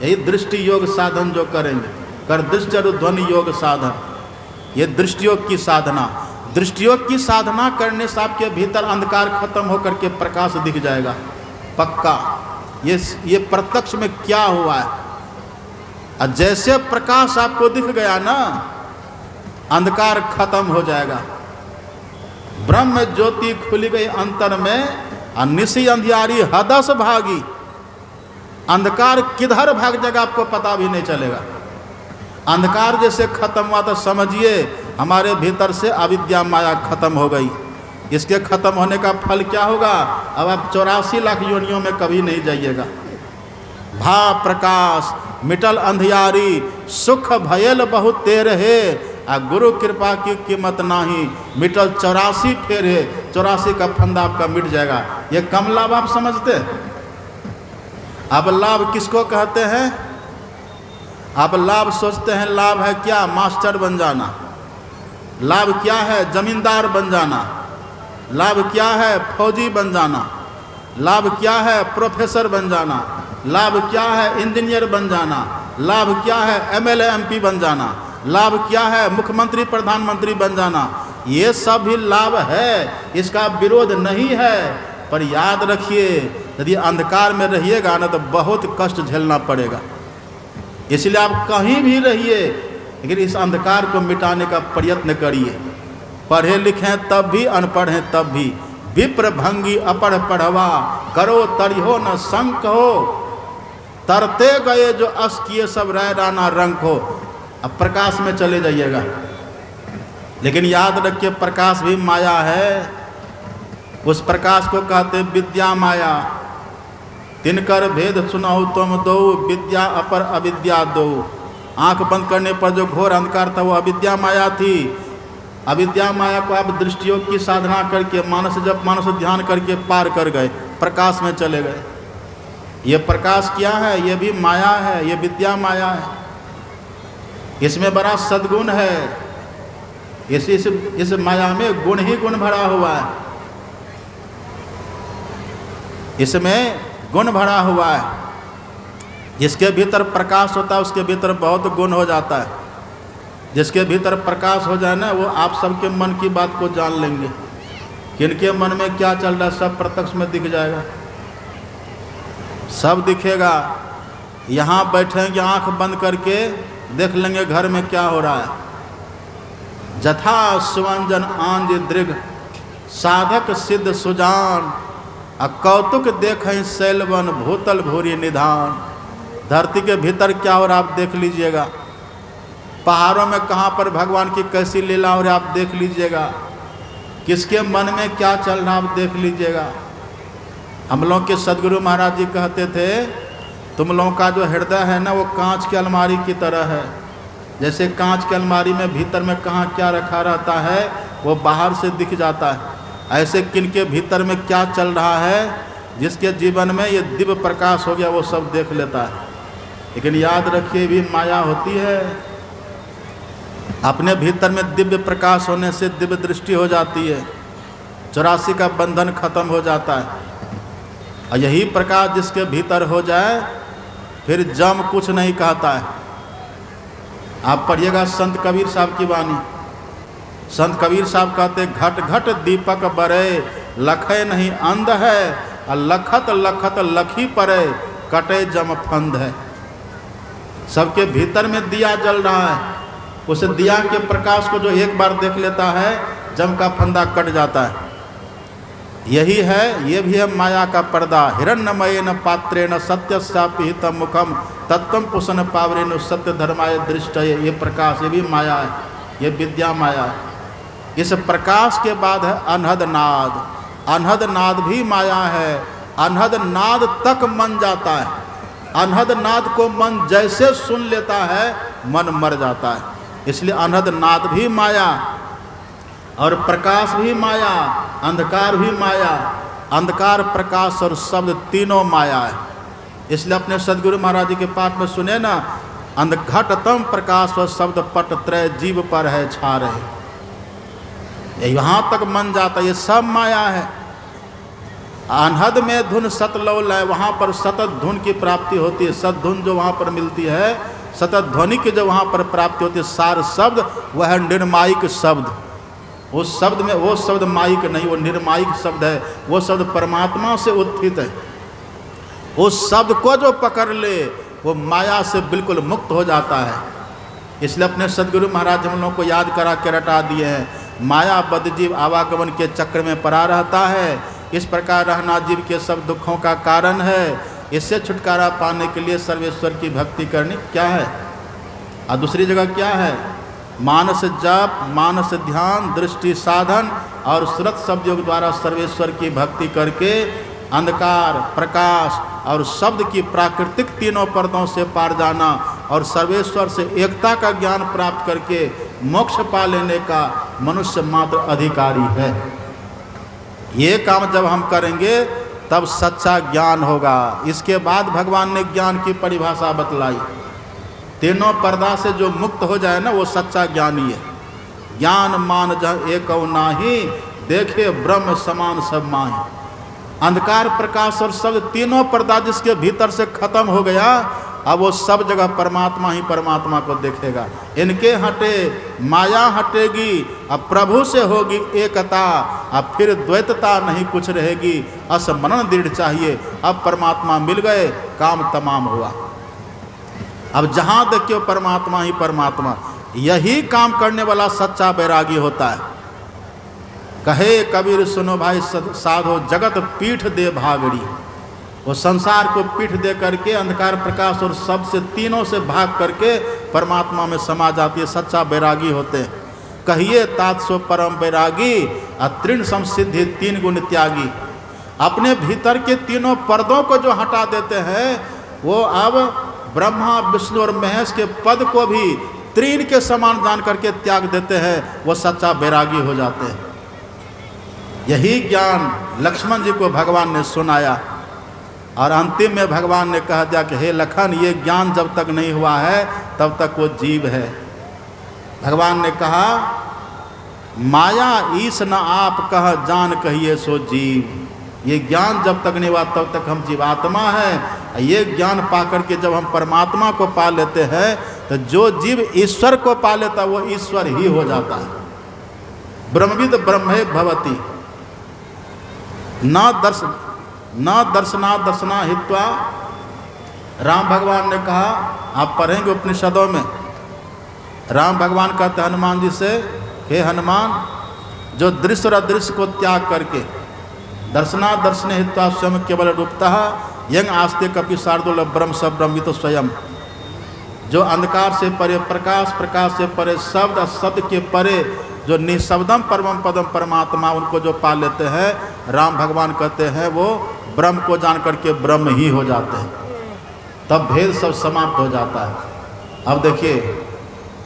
यही दृष्टि योग साधन जो करेंगे, कर दृष्टि अरु ध्वनि योग साधन, ये दृष्टि योग की साधना। दृष्टि योग की साधना करने से आपके भीतर अंधकार खत्म होकर के प्रकाश दिख जाएगा पक्का। ये प्रत्यक्ष में क्या हुआ है? और जैसे प्रकाश आपको दिख गया ना, अंधकार खत्म हो जाएगा। ब्रह्म ज्योति खुली गई अंतर में, और निशी अंधियारी हदस भागी। अंधकार किधर भाग जाएगा आपको पता भी नहीं चलेगा। अंधकार जैसे खत्म हुआ तो समझिए हमारे भीतर से अविद्या माया खत्म हो गई। इसके खत्म होने का फल क्या होगा? अब आप 84 लाख योनियों में कभी नहीं जाइएगा। भा प्रकाश मिटल अंधियारी, सुख भयल बहुत तेर है, आ गुरु कृपा की कीमत नाही, मिटल 84 फेर है, 84 का फंदा आपका मिट जाएगा। ये कम लाभ आप समझते हैं? अब लाभ किसको कहते हैं? आप लाभ सोचते हैं लाभ है क्या? मास्टर बन जाना। लाभ क्या है? जमींदार बन जाना। लाभ क्या है? फौजी बन जाना। लाभ क्या है? प्रोफेसर बन जाना। लाभ क्या है? इंजीनियर बन जाना। लाभ क्या है? एमएलए एमपी बन जाना। लाभ क्या है? मुख्यमंत्री प्रधानमंत्री बन जाना। ये सब भी लाभ है, इसका विरोध नहीं है। पर याद रखिए, यदि अंधकार में रहिएगा ना तो बहुत कष्ट झेलना पड़ेगा। इसलिए आप कहीं भी रहिए, लेकिन इस अंधकार को मिटाने का प्रयत्न करिए। पढ़े लिखे तब भी, अनपढ़ हैं तब भी। विप्र भंगी अपढ़ पढ़वा, करो तरिहो न शंक हो, तरते गए जो अस किए सब रह राना रंग हो। अब प्रकाश में चले जाइएगा, लेकिन याद रखिए प्रकाश भी माया है। उस प्रकाश को कहते विद्या माया। तिनकर भेद सुनाओ तुम दो, विद्या अपर अविद्या दो। आंख बंद करने पर जो घोर अंधकार था वो अविद्या माया थी। अविद्या माया को आप दृष्टियोग की साधना करके, मानस जप मानस ध्यान करके पार कर गए, प्रकाश में चले गए। ये प्रकाश क्या है? ये भी माया है, ये विद्या माया है। इसमें बड़ा सद्गुण है। इस माया में गुण ही गुण भरा हुआ है। इसमें गुण भरा हुआ है। जिसके भीतर प्रकाश होता है उसके भीतर बहुत गुण हो जाता है। जिसके भीतर प्रकाश हो जाए ना, वो आप सबके मन की बात को जान लेंगे। किनके मन में क्या चल रहा है सब प्रत्यक्ष में दिख जाएगा, सब दिखेगा। यहाँ बैठेंगे आंख बंद करके देख लेंगे घर में क्या हो रहा है। जथा सुवंजन आंज दृग, साधक सिद्ध सुजान, कौतुक देखें शैलवन भूतल भूरी निधान। धरती के भीतर क्या हो रहा आप देख लीजिएगा। पहाड़ों में कहाँ पर भगवान की कैसी लीला हो रही आप देख लीजिएगा। किसके मन में क्या चल रहा आप देख लीजिएगा। हम लोग के सदगुरु महाराज जी कहते थे, तुम लोगों का जो हृदय है ना वो कांच की अलमारी की तरह है। जैसे कांच की अलमारी में भीतर में कहाँ क्या रखा रहता है वो बाहर से दिख जाता है, ऐसे किनके भीतर में क्या चल रहा है, जिसके जीवन में ये दिव्य प्रकाश हो गया वो सब देख लेता है। लेकिन याद रखिए भी माया होती है। अपने भीतर में दिव्य प्रकाश होने से दिव्य दृष्टि हो जाती है, 84 का बंधन खत्म हो जाता है। और यही प्रकाश जिसके भीतर हो जाए फिर जम कुछ नहीं कहता है। आप पढ़िएगा संत कबीर साहब की वाणी। संत कबीर साहब कहते घट घट दीपक बरे, लखे नहीं अंध है, और लखत लखत लखी परे, कटे जम फंद है। सबके भीतर में दिया जल रहा है, उस दिया के प्रकाश को जो एक बार देख लेता है जम का फंदा कट जाता है। यही है, ये भी है माया का पर्दा। हिरण्यमयेन पात्रेण सत्यस्यापिहित मुखम, तत्वम पुसन पावरेण सत्य धर्माय दृष्टये। ये प्रकाश, ये भी माया है, ये विद्या माया है। इस प्रकाश के बाद है अनहद नाद। अनहद नाद भी माया है। अनहद नाद तक मन जाता है। अनहद नाद को मन जैसे सुन लेता है मन मर जाता है। इसलिए अनहद नाद भी माया और प्रकाश भी माया, अंधकार भी माया। अंधकार, प्रकाश और शब्द तीनों माया है। इसलिए अपने सदगुरु महाराज जी के पाठ में सुने ना, अंधघटतम प्रकाश व शब्द पट त्रय जीव पर है छा रहे। यहाँ तक मन जाता है, ये सब माया है। अनहद में धुन सतलोल है, वहाँ पर सतत धुन की प्राप्ति होती है। सत धुन जो वहाँ पर मिलती है, सतत ध्वनि की जो वहाँ पर प्राप्ति होती है, सार शब्द वह है निर्मायिक शब्द। उस शब्द में वो शब्द माइक नहीं, वो निर्मायिक शब्द है। वो शब्द परमात्मा से उत्थित है। उस शब्द को जो पकड़ ले वो माया से बिल्कुल मुक्त हो जाता है। इसलिए अपने सदगुरु महाराज हम लोगों को याद करा के रटा दिए हैं। माया बद्ध जीव आवागमन के चक्र में पड़ा रहता है। इस प्रकार रहना जीव के सब दुखों का कारण है। इससे छुटकारा पाने के लिए सर्वेश्वर की भक्ति करनी क्या है। और दूसरी जगह क्या है, मानस जप, मानस ध्यान, दृष्टि साधन और सुरत शब्द योग द्वारा सर्वेश्वर की भक्ति करके अंधकार, प्रकाश और शब्द की प्राकृतिक तीनों पर्दों से पार जाना और सर्वेश्वर से एकता का ज्ञान प्राप्त करके मोक्ष पा लेने का मनुष्य मात्र अधिकारी है। ये काम जब हम करेंगे तब सच्चा ज्ञान होगा। इसके बाद भगवान ने ज्ञान की परिभाषा बतलाई। तीनों पर्दा से जो मुक्त हो जाए ना, वो सच्चा ज्ञानी है। ज्ञान मान जह एक नाही, देखे ब्रह्म समान सब माही। अंधकार, प्रकाश और सब तीनों पर्दा जिसके भीतर से खत्म हो गया, अब वो सब जगह परमात्मा ही परमात्मा को देखेगा। इनके हटे माया हटेगी, अब प्रभु से होगी एकता, अब फिर द्वैतता नहीं कुछ रहेगी। असमरण दृढ़ चाहिए, अब परमात्मा मिल गए, काम तमाम हुआ। अब जहाँ देखियो परमात्मा ही परमात्मा, यही काम करने वाला सच्चा बैरागी होता है। कहे कबीर सुनो भाई साधो, जगत पीठ दे भागड़ी। वो संसार को पीठ दे करके अंधकार, प्रकाश और सब से तीनों से भाग करके परमात्मा में समा जाती है। सच्चा बैरागी होते हैं। कहिए तात सो परम बैरागी, अतृण समसिद्धि तीन गुण त्यागी। अपने भीतर के तीनों पर्दों को जो हटा देते हैं, वो अब ब्रह्मा, विष्णु और महेश के पद को भी त्रीन के समान जान करके त्याग देते हैं। वो सच्चा बैरागी हो जाते हैं। यही ज्ञान लक्ष्मण जी को भगवान ने सुनाया और अंतिम में भगवान ने कह दिया कि हे लखन, ये ज्ञान जब तक नहीं हुआ है तब तक वो जीव है। भगवान ने कहा माया ईश न आप कह जान कहिए सो जीव। ये ज्ञान जब तक नहीं हुआ तब तक हम जीवात्मा है। ये ज्ञान पाकर के जब हम परमात्मा को पा लेते हैं तो जो जीव ईश्वर को पा लेता है वो ईश्वर ही हो जाता है। ब्रह्मविद ब्रह्मे भवति न दर्शना दर्शना हित्वा। राम भगवान ने कहा, आप पढ़ेंगे उपनिषदों में, राम भगवान कहते हनुमान जी से, हे हनुमान, जो दृश्य और अदृश्य को त्याग करके दर्शना दर्शन हित्वा स्वयं केवल रूपतः यंग आस्ते कपि शार्दुल ब्रह्म सब ब्रह्मित स्वयं। जो अंधकार से परे प्रकाश, प्रकाश से परे शब्द, शब्द के परे जो निःशब्दम परमम पदम परमात्मा, उनको जो पा लेते हैं, राम भगवान कहते हैं वो ब्रह्म को जान करके ब्रह्म ही हो जाते हैं। तब भेद सब समाप्त हो जाता है। अब देखिए,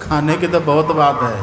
खाने की तो बहुत बात है,